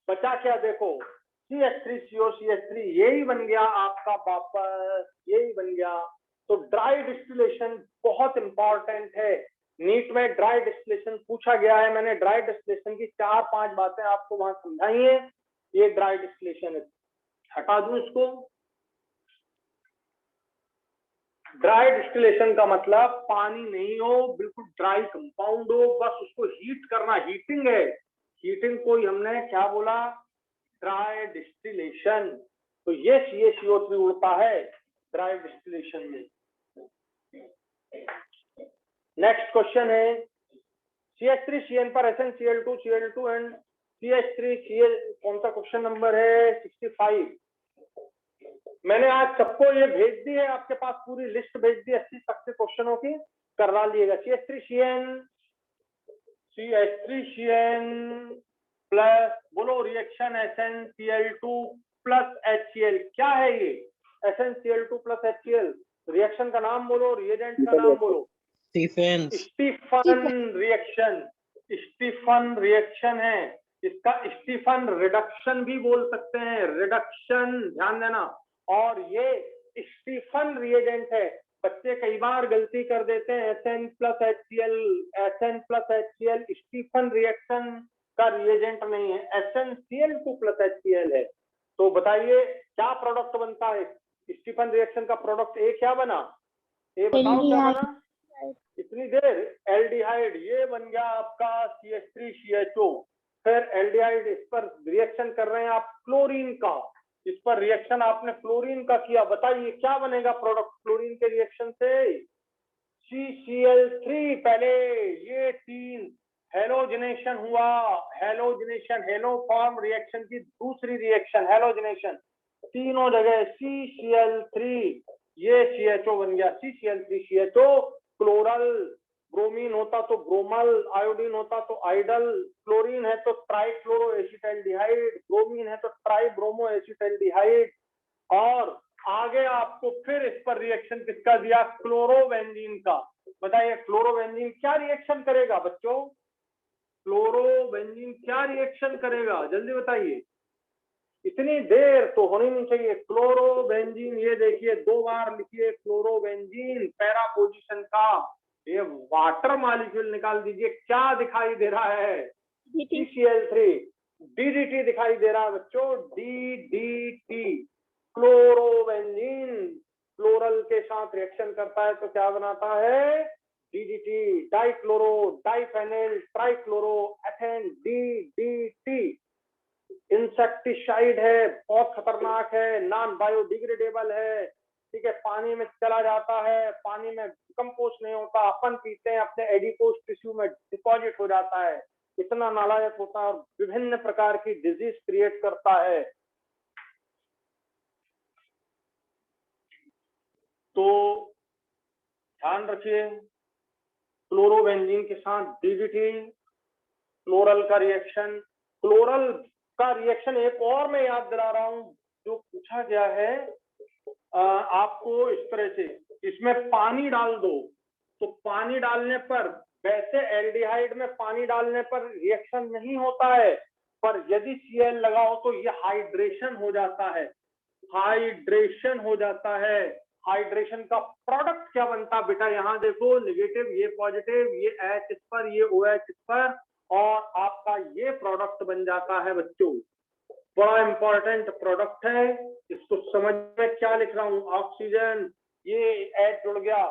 बचा क्या देखो CH3COCH3, यही बन गया आपका वापस, यही बन गया। तो ड्राई डिस्टिलेशन बहुत इंपॉर्टेंट है, नीट में ड्राई डिस्टिलेशन पूछा गया है। मैंने ड्राई डिस्टिलेशन की 4-5 बातें आपको वहां समझाई है। ये ड्राई डिस्टिलेशन है, हटा दूं इसको। ड्राई डिस्टिलेशन का मतलब पानी नहीं हो, बिल्कुल ड्राई कंपाउंड हो, बस उसको हीट करना, हीटिंग है। हीटिंग को हमने क्या बोला, ड्राई डिस्टिलेशन। तो ये CaCO3 उड़ता है ड्राई डिस्टिलेशन में। नेक्स्ट क्वेश्चन है CH3CN पर SnCl2 एंड CH3Cl, कौन सा क्वेश्चन नंबर है 65। मैंने आज सबको ये भेज दी है, आपके पास पूरी लिस्ट भेज दी 80 तक के क्वेश्चनों की, करवा लिएगा। CH3CN प्लस बोलो रिएक्शन SnCl2 प्लस HCl, क्या है ये SnCl2 प्लस HCl, रिएक्शन का नाम बोलो, रिएजेंट का नाम बोलो। स्टीफन रिएक्शन, स्टीफन रिएक्शन है इसका, स्टीफन रिडक्शन भी बोल सकते हैं, रिडक्शन, ध्यान देना। और ये स्टीफन रिएजेंट है। बच्चे कई बार गलती कर देते हैं, SN plus HCl Stephen reaction का रिएजेंट नहीं है, SnCl2 प्लस HCl है। तो बताइए क्या प्रोडक्ट बनता है स्टीफन रिएक्शन का, प्रोडक्ट ए क्या बना, ए बताओ क्या बना इतनी देर, एल्डिहाइड, ये बन गया आपका CH3CHO। फिर एल्डिहाइड, इस पर रिएक्शन कर रहे हैं आप क्लोरीन का, इस पर रिएक्शन आपने क्लोरीन का किया, बताइए क्या बनेगा प्रोडक्ट क्लोरीन के रिएक्शन से, CCl3 पहले ये 3 हेलोजिनेशन हुआ, हेलोजिनेशन, हेलो फॉर्म रिएक्शन की दूसरी रिएक्शन हेलोजिनेशन, तीनों जगह CCl3, ये CHO बन गया, CCl3 CHO, क्लोरल, ब्रोमीन होता तो ब्रोमल, आयोडीन होता तो आइडल, क्लोरीन है तो ट्राइक्लोरो एसिटाल्डिहाइड, ब्रोमीन है तो ट्राइब्रोमो एसिटाल्डिहाइड, और आगे आपको फिर इस पर रिएक्शन किसका दिया, क्लोरोबेंजीन का। बताइए क्लोरोबेंजीन क्या रिएक्शन करेगा बच्चों, क्लोरोबेंजीन क्या रिएक्शन करेगा, जल्दी बताइए, इतनी देर तो होनी नहीं चाहिए। क्लोरोबेंजीन, ये देखिए 2 बार लिखिए क्लोरोबेंजीन, पैरा पोजीशन का ये वाटर मॉलिक्यूल निकाल दीजिए, क्या दिखाई दे रहा है, CCl3, DDT दिखाई दे रहा है बच्चों, DDT, क्लोरोबेंजीन क्लोरल के साथ रिएक्शन करता है तो क्या बनाता है, DDT, dichloro diphenyl trichloro ethane, DDT। Insecticide है, बहुत खतरनाक है, नॉन बायोडिग्रेडेबल है, ठीक है, पानी में चला जाता है, पानी में डिकम्पोज नहीं होता, अपन पीते हैं अपने एडिपोज टिश्यू में डिपॉजिट हो जाता है, इतना नालायक होता है और विभिन्न प्रकार की डिजीज क्रिएट करता है। तो ध्यान रखिए, क्लोरोबेंजीन के साथ DDT, क्लोरल का रिएक्शन, क्लोरल का रिएक्शन एक और मैं याद दिला रहा हूं जो पूछा गया है आपको इस तरह से, इसमें पानी डाल दो तो पानी डालने पर, वैसे एल्डिहाइड में पानी डालने पर रिएक्शन नहीं होता है, पर यदि Cl लगाओ तो ये हाइड्रेशन हो जाता है, हाइड्रेशन हो जाता है। हाइड्रेशन का प्रोडक्ट क्या बनता है बेटा, यहाँ देखो, नेगेटिव ये पॉजिटिव, ये H इस पर, ये OH इस पर, और आपका ये प्रोडक्ट बन जाता है बच्चों, बड़ा इंपॉर्टेंट प्रोडक्ट है, इसको समझ में क्या लिख रहा हूं, ऑक्सीजन, ये H जुड़ गया,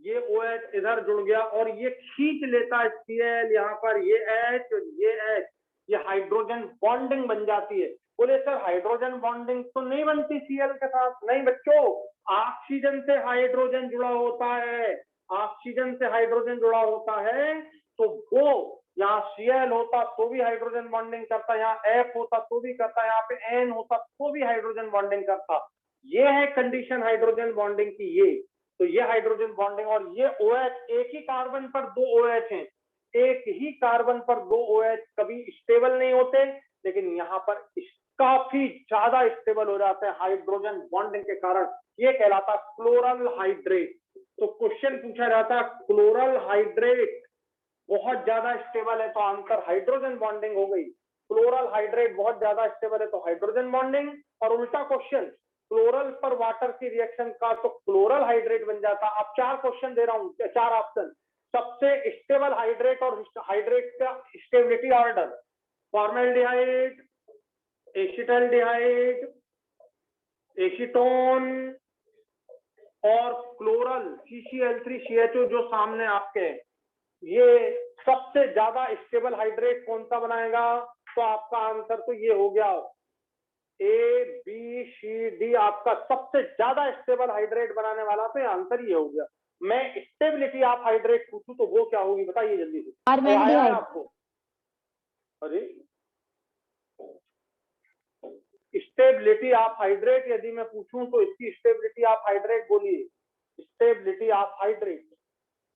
ये OH इधर जुड़ गया और ये खींच लेता है Cl यहाँ पर, ये H और ये H, ये हाइड्रोजन बॉन्डिंग बन जाती है। बोले सर हाइड्रोजन बॉन्डिंग तो नहीं बनती Cl के साथ, नहीं बच्चों, ऑक्सीजन से हाइड्रोजन जुड़ा होता है, ऑक्सीजन से हाइड्रोजन जुड़ा होता है, तो वो यहाँ Cl होता तो भी हाइड्रोजन बॉन्डिंग करता, यहाँ F होता तो भी करता, यहाँ पे N होता तो भी हाइड्रोजन बॉन्डिंग करता। ये है कंडीशन हाइड्रोजन बॉन्डिंग की, ये तो ये हाइड्रोजन बॉन्डिंग, और ये OH, एक ही कार्बन पर 2 OH हैं, एक ही कार्बन पर 2 OH कभी स्टेबल नहीं होते, लेकिन यहाँ पर काफी ज्यादा स्टेबल हो जाते हैं हाइड्रोजन बॉन्डिंग के कारण, ये कहलाता क्लोरल हाइड्रेट। तो क्वेश्चन पूछा जाता क्लोरल हाइड्रेट बहुत ज्यादा स्टेबल है तो आंसर हाइड्रोजन बॉन्डिंग हो गई, क्लोरल हाइड्रेट बहुत ज्यादा स्टेबल है तो हाइड्रोजन बॉन्डिंग, और उल्टा क्वेश्चन क्लोरल पर वाटर की रिएक्शन का तो क्लोरल हाइड्रेट बन जाता। अब 4 क्वेश्चन दे रहा हूं, 4 ऑप्शन, सबसे स्टेबल हाइड्रेट और हाइड्रेट का stability order, formaldehyde, acetaldehyde, acetone और क्लोरल CCl3 CHO जो सामने आपके, ये सबसे ज्यादा स्टेबल हाइड्रेट कौन सा बनाएगा, तो आपका आंसर तो ये हो गया, ABCD आपका सबसे ज्यादा स्टेबल हाइड्रेट बनाने वाला, तो आंसर ये हो गया। मैं स्टेबिलिटी ऑफ हाइड्रेट पूछूं तो वो क्या होगी, बताइए जल्दी से, आया है आपको, अरे स्टेबिलिटी ऑफ हाइड्रेट यदि मैं पूछूं तो इसकी स्टेबिलिटी ऑफ हाइड्रेट बोलिए, स्टेबिलिटी ऑफ हाइड्रेट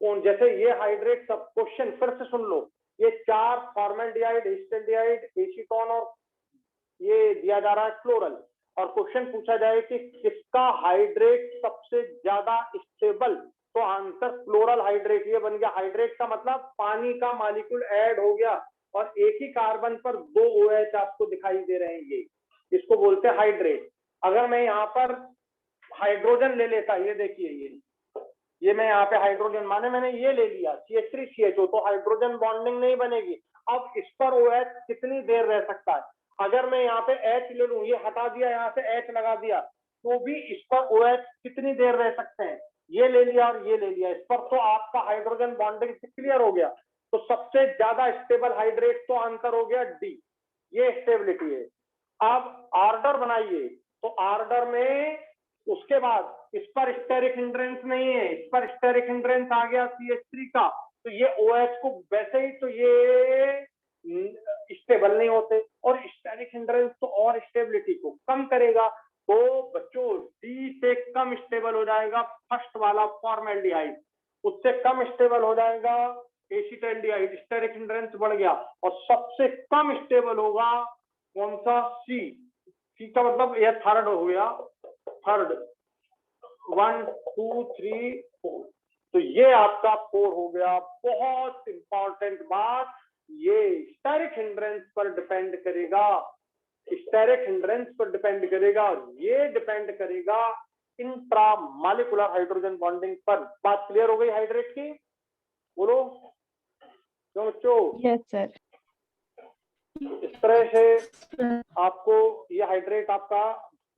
कौन, जैसे ये हाइड्रेट, सब क्वेश्चन फिर से सुन लो, ये 4 फॉर्मेल्डिहाइड, एसिटाल्डिहाइड, एसीटोन और ये दिया जा रहा है क्लोरल, और क्वेश्चन पूछा जाए कि किसका हाइड्रेट सबसे ज्यादा स्टेबल, तो आंसर क्लोरल हाइड्रेट, ये बन गया। हाइड्रेट का मतलब पानी का मॉलिक्यूल ऐड हो गया और एक ही कार्बन पर 2 OH आपको दिखाई दे रहे हैं, ये इसको बोलते हैं हाइड्रेट। अगर मैं यहाँ पर हाइड्रोजन ले लेता, ये देखिए, ये मैं यहाँ पे हाइड्रोजन माने मैंने ये ले लिया CH3CHO, तो हाइड्रोजन बॉन्डिंग नहीं बनेगी। अब इस पर OH कितनी देर रह सकता है, अगर मैं यहाँ पे H ले लूं, ये हटा दिया, यहाँ से H लगा दिया, तो भी इस पर OH कितनी देर रह सकते हैं, ये ले लिया और ये ले लिया, इस पर तो आपका हाइड्रोजन बॉन्डिंग क्लियर हो गया। तो सबसे ज्यादा स्टेबल हाइड्रेट तो आंसर हो गया D, ये स्टेबिलिटी है। अब ऑर्डर बनाइए, तो ऑर्डर में उसके बाद इस पर स्टेरिक हिंड्रेंस नहीं है, इस पर स्टेरिक हिंड्रेंस आ गया CH3 का, तो ये OH को वैसे ही तो ये स्टेबल नहीं होते, और स्टेरिक हिंड्रेंस तो और स्टेबिलिटी को कम करेगा। तो बच्चों D से कम स्टेबल हो जाएगा फर्स्ट वाला फॉर्मेल्डिहाइड, उससे कम स्टेबल हो जाएगा एसिटाल्डिहाइड, स्टेरिक हिंड्रेंस बढ़ गया, और सबसे कम स्टेबल होगा कौन सा? C का मतलब यह थर्ड हो गया, थर्ड 1 2 3 4, तो ये आपका 4 हो गया। बहुत इंपॉर्टेंट बात, ये स्टेरिक हिंड्रेंस पर डिपेंड करेगा, स्टेरिक हिंड्रेंस पर डिपेंड करेगा, और ये डिपेंड करेगा इंट्रामॉलिक्यूलर हाइड्रोजन बॉन्डिंग पर। बात क्लियर हो गई हाइड्रेट की? बोलो क्यों बच्चों? Yes sir. इस तरह से आपको ये हाइड्रेट आपका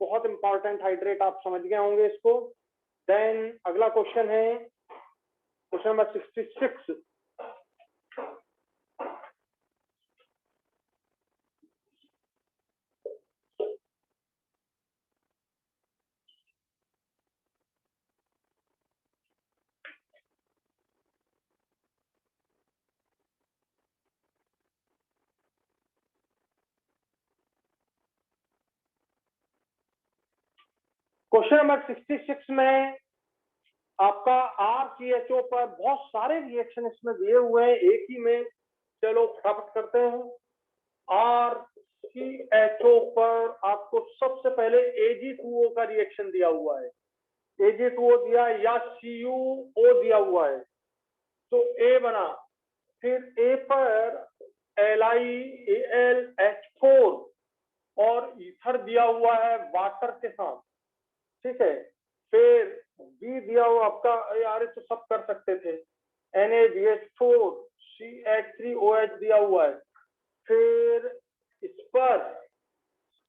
बहुत इंपॉर्टेंट हाइड्रेट आप समझ गए होंगे इसको। देन अगला क्वेश्चन है क्वेश्चन नंबर 66। क्वेश्चन नंबर 66 में आपका RCHO पर बहुत सारे रिएक्शन इसमें दिए हुए हैं एक ही में, चलो फटाफट करते हैं। RCHO पर आपको सबसे पहले Ag2O का रिएक्शन दिया हुआ है, Ag2O दिया या CuO दिया हुआ है, तो A बना, फिर A पर LiAlH4 और ईथर दिया हुआ है वाटर के साथ, ठीक है। फिर बी दिया हुआ आपका, यार तो सब कर सकते थे, NaBH4 CH3OH दिया हुआ है। फिर इस पर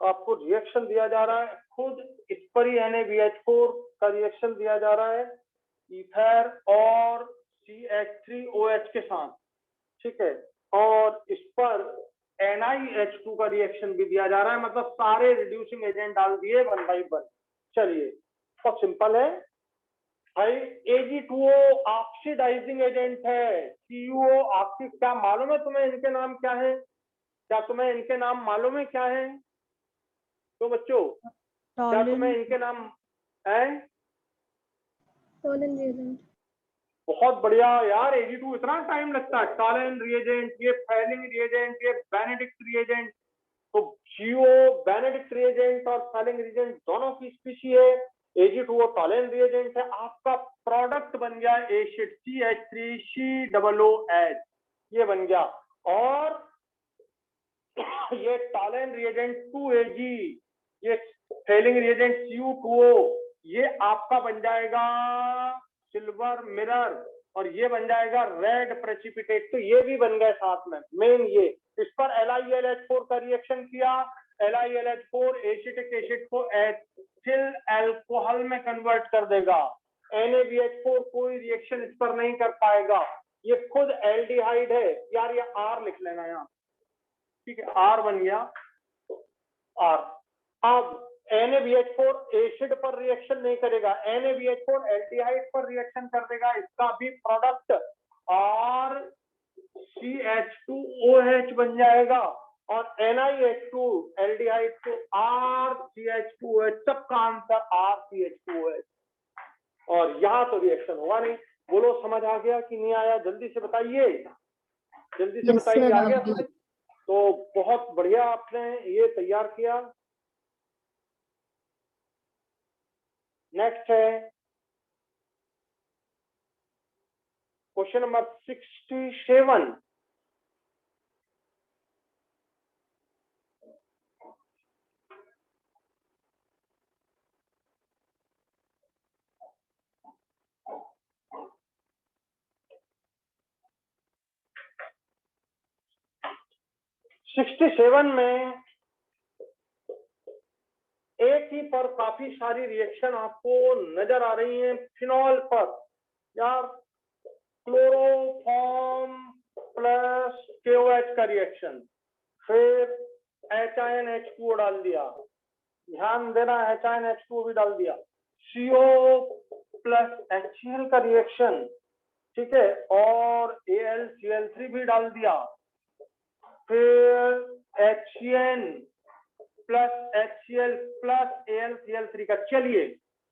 आपको रिएक्शन दिया जा रहा है, खुद इस पर ही NaBH4 का रिएक्शन दिया जा रहा है ईथर और CH3OH के साथ, ठीक है। और इस पर NiH2 का रिएक्शन भी दिया जा रहा है, मतलब सारे रिड्यूसिंग एजेंट डाल दिए 1 by 1। चलिए बहुत सिंपल है भाई। Ag2O ऑक्सीडाइजिंग एजेंट है, CuO आपकी, क्या मालूम है तुम्हें इनके नाम क्या है? क्या तुम्हें इनके नाम मालूम है क्या है? तो बच्चों क्या तुम्हें इनके नाम है? Tollens reagent. बहुत बढ़िया यार, Ag2 इतना टाइम लगता है? टॉलन रिएजेंट, ये फैलिंग रिएजेंट, ये बेनेडिक्ट रिएजेंट। तो CuO बेनेडिक्ट रिएजेंट और फैलिंग रिएजेंट दोनों की स्पीशी है, Ag2O टॉलन रिएजेंट है। आपका प्रोडक्ट बन गया एसिड CH3COOH, ये बन गया। और ये टॉलन रिएजेंट 2Ag, ये फैलिंग रिएजेंट Cu2O, ये आपका बन जाएगा सिल्वर मिरर, और ये बन जाएगा रेड प्रेसिपिटेट। तो ये भी बन गए साथ में मेन ये। इस पर LiAlH4 का रिएक्शन किया, LiAlH4 एसिटिक एसिड को एथिल अल्कोहल में कन्वर्ट कर देगा, NaBH4 कोई रिएक्शन इस पर नहीं कर पाएगा, ये खुद एल्डिहाइड है। यार ये R लिख लेना यहाँ, ठीक है, R बन गया R। अब NaBH4 एसिड पर रिएक्शन नहीं करेगा, NaBH4 एल्डिहाइड पर रिएक्शन कर देगा, इसका भी प्रोडक्ट R CH2OH बन जाएगा, और NiH2 एल्डिहाइड को R CH2OH, सबका आंसर R CH2OH। और यहाँ तो रिएक्शन हुआ नहीं। बोलो समझ आ गया कि नहीं आया? जल्दी से बताइए, जल्दी से बताइए, आ गया समझ? तो बहुत बढ़िया आपने ये तैयार किया। नेक्स्ट है क्वेश्चन नंबर 67। में एक ही पर काफी सारी रिएक्शन आपको नजर आ रही हैं। फिनॉल पर यार क्लोरोफॉर्म प्लस KOH का रिएक्शन, फिर HiNH2 डाल दिया, ध्यान देना HiNH2 भी डाल दिया, CO प्लस HCl का रिएक्शन, ठीक है, और AlCl3 भी डाल दिया, फिर HCN plus HCl plus AlCl3 का। चलिए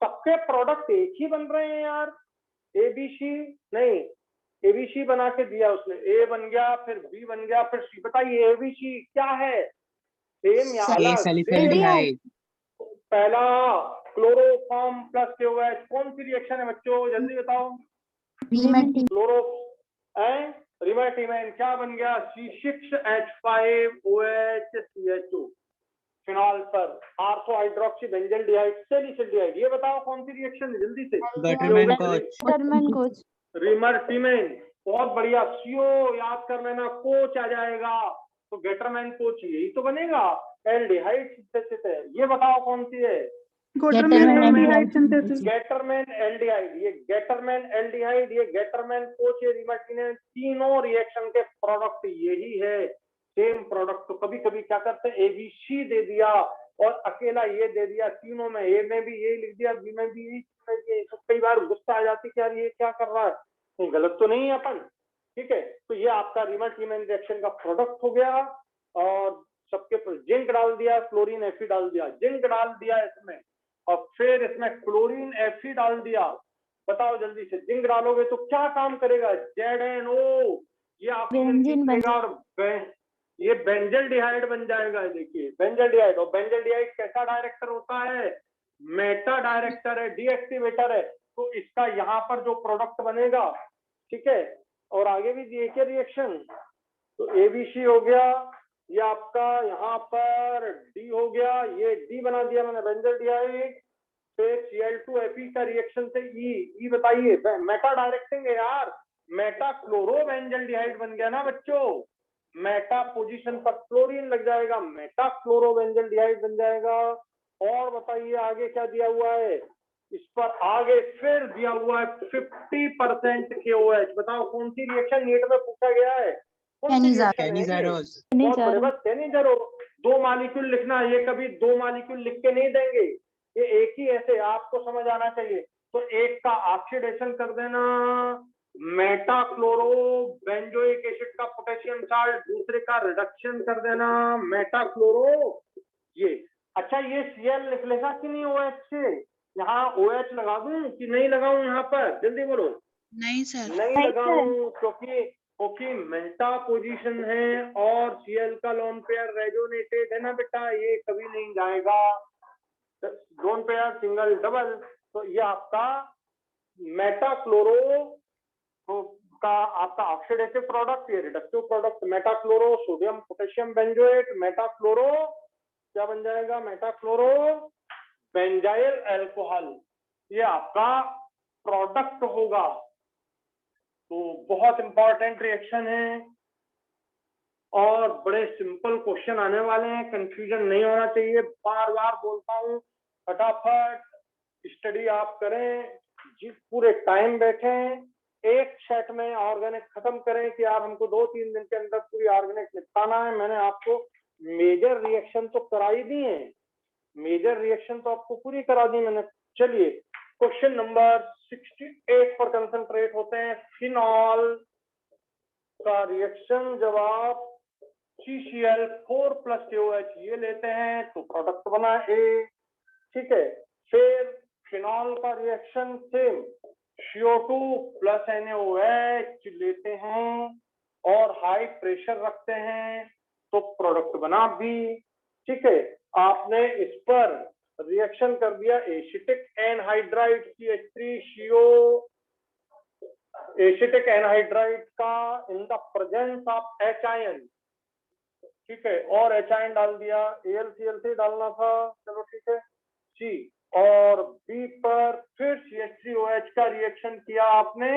सबके प्रोडक्ट एक ही बन रहे हैं यार, ABC नहीं, ABC बना के दिया उसने, A बन गया, फिर B बन गया, फिर C। बताइए ABC क्या है, सेम या अलग? सल्फेट। पहला क्लोरोफॉर्म प्लस KOH, कौन सी रिएक्शन है बच्चों, जल्दी बताओ। क्लोरो रिमेटिमेन, क्या बन गया, C6H5OH CH2, फिनॉल पर आर्थो हाइड्रोक्सी बेंजल्डिहाइड सैलिसिल्डिहाइड। ये बताओ कौन सी रिएक्शन है, जल्दी से। Gattermann coach. रिमर्टिमेन, बहुत बढ़िया। CO याद कर लेना, कोच आ जाएगा तो गेटरमैन कोच, यही तो बनेगा। एल्डिहाइड सिंथेसिस है, ये बताओ कौन सी है, गेटरमैन एल्डिहाइड। ये गेटरमैन एल्डिहाइड, ये गेटरमैन कोच, ये रिमर्टिमेन, तीनों रिएक्शन के प्रोडक्ट यही है, सेम प्रोडक्ट। तो कभी कभी क्या करते हैं, ABC दे दिया और अकेला ये दे दिया, तीनों में, A में भी यही लिख दिया, B में भी यही, तो कई बार गुस्सा आ जाती कि यार ये क्या कर रहा है, नहीं गलत तो नहीं है अपन, ठीक है। तो ये आपका रिमर्टिमेन रिएक्शन का प्रोडक्ट हो गया, और सबके पर जिंक डाल दिया, क्लोरीन Fe डाल दिया, जिंक डाल दिया इसमें, और फिर इसमें क्लोरीन Fe डाल दिया। बताओ जल्दी से, जिंक डालोगे तो क्या काम करेगा, ZNO, ये ऑक्सीजन खींचेगा और ये बेंजल्डिहाइड बन जाएगा। देखिए बेंजल्डिहाइड, और बेंजल्डिहाइड कैसा डायरेक्टर होता है, मेटा डायरेक्टर है, डीएक्टिवेटर है। तो इसका यहाँ पर जो प्रोडक्ट बनेगा, ठीक है, और आगे भी दिए क्या रिएक्शन, तो ABC हो गया, ये आपका यहाँ पर D हो गया, ये D बना दिया मैंने बेंजल्डिहाइड, फिर Cl2Fe का रिएक्शन से E बताइए, मेटा डायरेक्टिंग है यार, मेटा क्लोरो बेंजल्डिहाइड बन गया ना बच्चों, मेटा पोजीशन पर क्लोरीन लग जाएगा, मेटा क्लोरो बेंजल्डिहाइड बन जाएगा। और बताइए आगे क्या दिया हुआ है, इस पर आगे फिर दिया हुआ है 50% KOH। बताओ कौन सी रिएक्शन नीट में पूछा गया है, कौन सी रिएक्शन है ये? बहुत बड़े बात, टेनिजरो। 2 मॉलिक्यूल लिखना, ये कभी 2 मॉलिक्यूल लिख के नहीं देंगे, ये एक ही ऐसे आपको समझ आना चाहिए। तो एक का ऑक्सीडेशन कर देना, मेटा क्लोरो बेंजोइक एसिड का पोटेशियम साल्ट, दूसरे का रिडक्शन कर देना, मेटा क्लोरो ये। अच्छा ये Cl लिख लेगा कि नहीं OH से, यहाँ OH लगा दूं कि नहीं लगाऊं, यहाँ पर जल्दी बोलो। नहीं सर, नहीं लगाऊं, क्योंकि मेटा पोजीशन है और Cl का लोन पेयर रेजोनेटेड है ना बेटा, ये कभी नहीं जाएगा, लोन पेयर सिंगल डबल। तो ये आपका मेटा क्लोरो का आपका ऑक्सीडेटिव प्रोडक्ट, ये reductive product, Meta chloro sodium potassium benzoate, Meta chloro क्या बन जाएगा, मेटा क्लोरो बेंजाइल अल्कोहल, ये आपका प्रोडक्ट होगा। तो बहुत इंपॉर्टेंट रिएक्शन है और बड़े सिंपल क्वेश्चन आने वाले हैं, कंफ्यूजन नहीं होना चाहिए, बार बार बोलता हूँ, फटाफट स्टडी आप करें, जिस पूरे टाइम बैठें, एक सेट में ऑर्गेनिक खत्म करें कि यार हमको 2-3 दिन के अंदर पूरी ऑर्गेनिक निपटाना है। मैंने आपको मेजर रिएक्शन तो करा ही दी है, मेजर रिएक्शन तो आपको पूरी करा दी मैंने। चलिए क्वेश्चन नंबर 68 पर कंसंट्रेट होते हैं। फिनॉल का रिएक्शन जब आप CCl4 प्लस KOH ये लेते हैं तो प्रोडक्ट बना A, ठीक है। फिर फिनॉल का reaction same, CO2 plus NaOH लेते हैं और हाई प्रेशर रखते हैं तो प्रोडक्ट बना B, ठीक है। आपने इस पर रिएक्शन कर दिया acetic anhydride CH3CO, acetic anhydride का in the presence of H ion, ठीक है, और H आयन डाल दिया, AlCl3 डालना था, चलो ठीक है C, और B पर फिर CH3OH का रिएक्शन किया आपने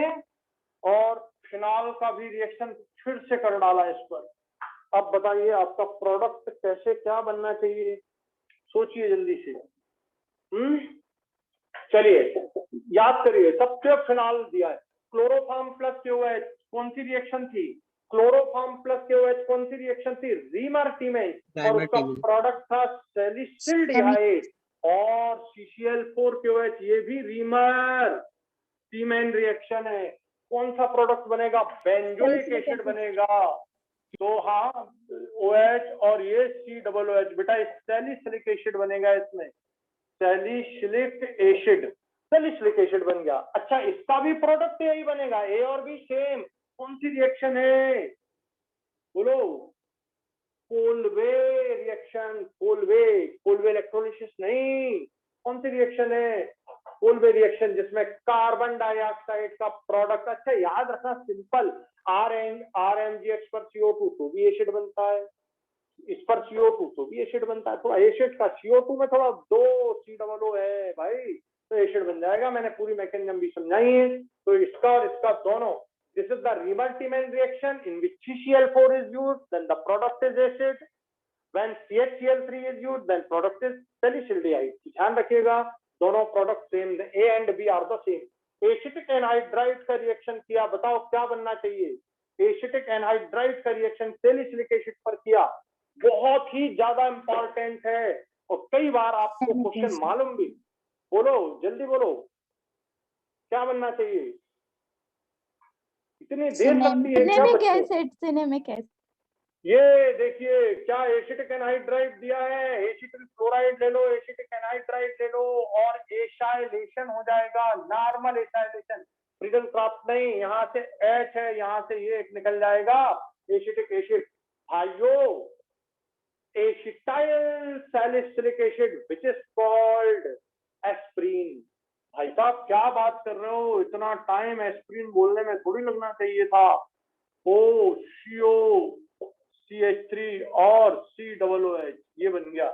और फिनॉल का भी रिएक्शन फिर से कर डाला इस पर। अब बताइए आपका प्रोडक्ट कैसे क्या बनना चाहिए, सोचिए जल्दी से। चलिए याद करिए, सबसे फिनॉल दिया है, क्लोरोफॉर्म प्लस KOH कौन सी रिएक्शन थी, क्लोरोफॉर्म प्लस KOH कौन सी रिएक्शन थी, रिमर्टिमेन, और उसका प्रोडक्ट था सैलिसिल्डिहाइड, और CCl4KOH ये भी रीमर सीमेन रिएक्शन है। कौन सा प्रोडक्ट बनेगा? बेंजोइक एसिड बनेगा। तो हाँ, OH और ये COOH बेटा सैलिसिलिक एसिड बनेगा इसमें, सैलिसिलिक एसिड, सैलिसिलिक एसिड बन गया। अच्छा, इसका भी प्रोडक्ट यही बनेगा, A और B सेम। कौन सी रिएक्शन है बोलो? Colway reaction. कोलवे इलेक्ट्रोलिसिस नहीं, कौन सी रिएक्शन है? कोलवे रिएक्शन, जिसमें कार्बन डाइऑक्साइड का प्रोडक्ट। अच्छा याद रखना, सिंपल, RMGH पर CO2 तो भी एसिड बनता है, इस पर CO2 तो भी एसिड बनता है। थोड़ा एसिड का CO2 में थोड़ा 2 COO है भाई, तो एसिड बन जाएगा। मैंने पूरी मैकेनिज्म भी समझाई है। तो इसका और इसका दोनों, this is the Riemann-Tiemann reaction in which CCl4 is used, then the product is acid. When CHCl3 is used, then product is salicylate. ध्यान रखिएगा, दोनों product same, A and B are the same. Acetic anhydride का reaction किया, बताओ क्या बनना चाहिए? Acetic anhydride का रिएक्शन सैलिसिलिक एसिड पर किया, बहुत ही ज्यादा इंपॉर्टेंट है और कई बार आपको क्वेश्चन मालूम भी। बोलो जल्दी बोलो, क्या बनना चाहिए? इतनी देर लगती है क्या बच्चों? Cinnamic acid. ये देखिए क्या एसिटिक एनहाइड्राइड दिया है, एसिटिक क्लोराइड ले लो, एसिटिक एनहाइड्राइड ले लो और एसाइलेशन हो जाएगा, नॉर्मल एसाइलेशन, फ्रीडम क्राफ्ट नहीं। यहाँ से H है, यहाँ से ये एक निकल जाएगा, एसिटिक एसिड। भाइयों, acetyl salicylic acid which is called aspirin. भाई साहब क्या बात कर रहे हो, इतना टाइम एस्प्रीन बोलने में थोड़ी लगना चाहिए था। CO CH3 और COOH ये बन गया,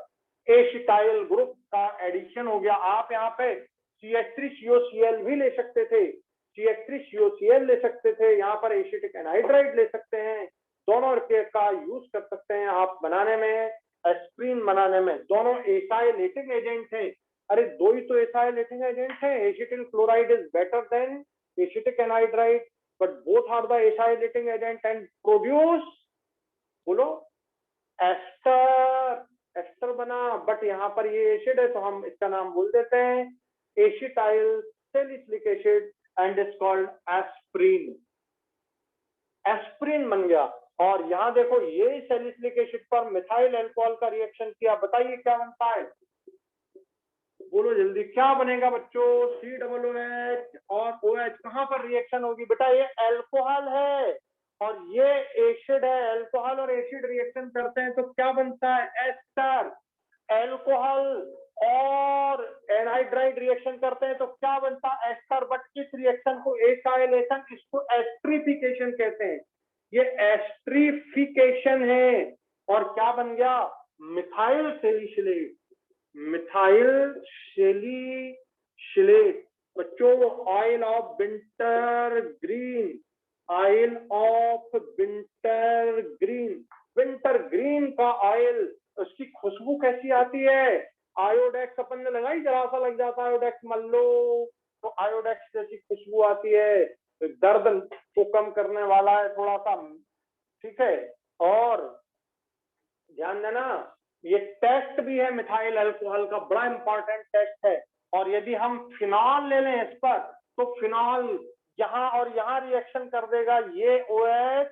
एसिटाइल ग्रुप का एडिशन हो गया। आप यहाँ पे CH3COCl भी ले सकते थे, CH3COCl ले सकते थे, यहाँ पर एसिटिक एनहाइड्राइड ले सकते हैं, दोनों का यूज कर सकते हैं आप बनाने में, एस्प्रीन बनाने में। दोनों एसाइलेटिंग एजेंट हैं। अरे दो ही तो एसाइलेटिंग एजेंट हैं, acetyl chloride is better than acetic anhydride, but both are the acylating agent and produce, बोलो, एस्टर। एस्टर बना, बट यहाँ पर ये एसिड है तो हम इसका नाम बोल देते हैं acetyl salicylic acid and is called aspirin. Aspirin बन गया। और यहाँ देखो, ये सैलिसिलिक एसिड पर मिथाइल अल्कोहल का रिएक्शन किया, बताइए क्या बनता है? बोलो जल्दी, क्या बनेगा बच्चों? COOH और OH कहाँ पर रिएक्शन होगी बेटा? ये अल्कोहल है और ये एसिड है। अल्कोहल और एसिड रिएक्शन करते हैं तो क्या बनता है? एस्टर। अल्कोहल और एनहाइड्राइड रिएक्शन करते हैं तो क्या बनता है? एस्टर। बट इस रिएक्शन को एसाइलेशन, इसको एस्ट्रिफिकेशन कहते हैं। ये एस्ट्रिफिकेशन है और क्या बन गया? Methyl salicylate. मिथाइल सैलिसिलेट बच्चों, oil of winter green, oil of winter green. Winter green का ऑयल, उसकी खुशबू कैसी आती है? आयोडेक्स अपन ने लगाई, जरा सा लग जाता है आयोडेक्स मल लो तो आयोडेक्स जैसी खुशबू आती है, दर्द को कम करने वाला है थोड़ा सा, ठीक है। और ध्यान देना, ये टेस्ट भी है मिथाइल अल्कोहल का, बड़ा इंपॉर्टेंट टेस्ट है। और यदि हम फिनॉल ले लें इस पर, तो फिनॉल यहाँ और यहाँ रिएक्शन कर देगा, ये OH,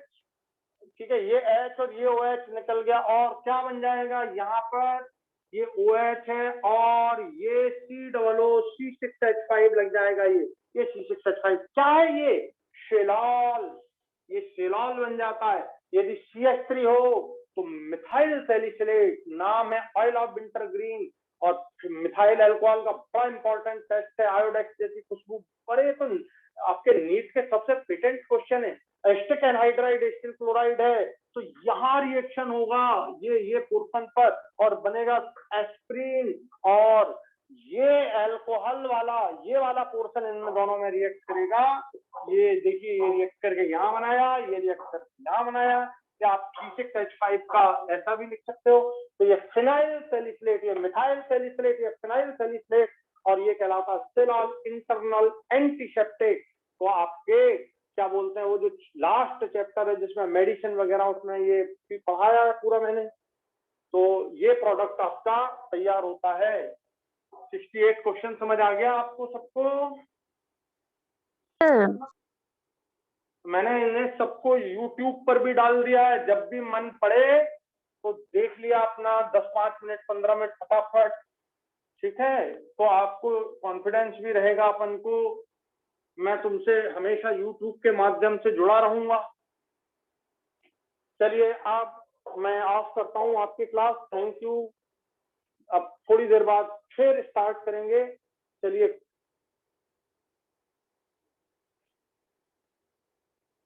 ठीक है, ये H और ये OH निकल गया और क्या बन जाएगा? यहाँ पर ये OH है और ये COO C6H5 लग जाएगा। ये C6H5 क्या है? ये शेलॉल, ये शेलॉल बन जाता है। यदि CH3 हो तो मिथाइल सैलिसिलेट, नाम है ऑयल ऑफ विंटर ग्रीन। और मिथाइल अल्कोहल का बड़ा इंपॉर्टेंट टेस्ट है, आयोडेक्स जैसी खुशबू। बड़े तो आपके नीट के सबसे पेटेंट क्वेश्चन है। एसिटिक एनहाइड्राइड एसिटिल क्लोराइड है तो यहाँ रिएक्शन होगा ये पोर्शन पर और बनेगा एस्प्रीन, और ये अल्कोहल वाला, ये वाला पोर्शन इन दोनों में रिएक्ट करेगा। ये देखिए, ये रिएक्ट करके यहाँ बनाया, ये रिएक्ट करके यहाँ बनाया। या आप C6H5 का ऐसा भी लिख सकते हो। तो ये फिनाइल सैलिसिलेट, ये मिथाइल सैलिसिलेट, ये फिनाइल सैलिसिलेट, और ये कहलाता है सेलॉल इंटरनल एंटीसेप्टिक। तो आपके क्या बोलते हैं, वो जो लास्ट चैप्टर है जिसमें मेडिसिन वगैरह, उसमें ये भी पढ़ाया है पूरा मैंने। तो ये प्रोडक्ट आपका तैयार होता है। 68 क्वेश्चन समझ आ गया आपको सबको? मैंने इन्हें सबको YouTube पर भी डाल दिया है, जब भी मन पड़े तो देख लिया अपना 10-5 मिनट 15 मिनट फटाफट, ठीक है? तो आपको कॉन्फिडेंस भी रहेगा अपन को। मैं तुमसे हमेशा YouTube के माध्यम से जुड़ा रहूंगा। चलिए आप, मैं ऑफ करता हूँ आपकी क्लास। Thank you. अब थोड़ी देर बाद फिर स्टार्ट करेंगे। चलिए।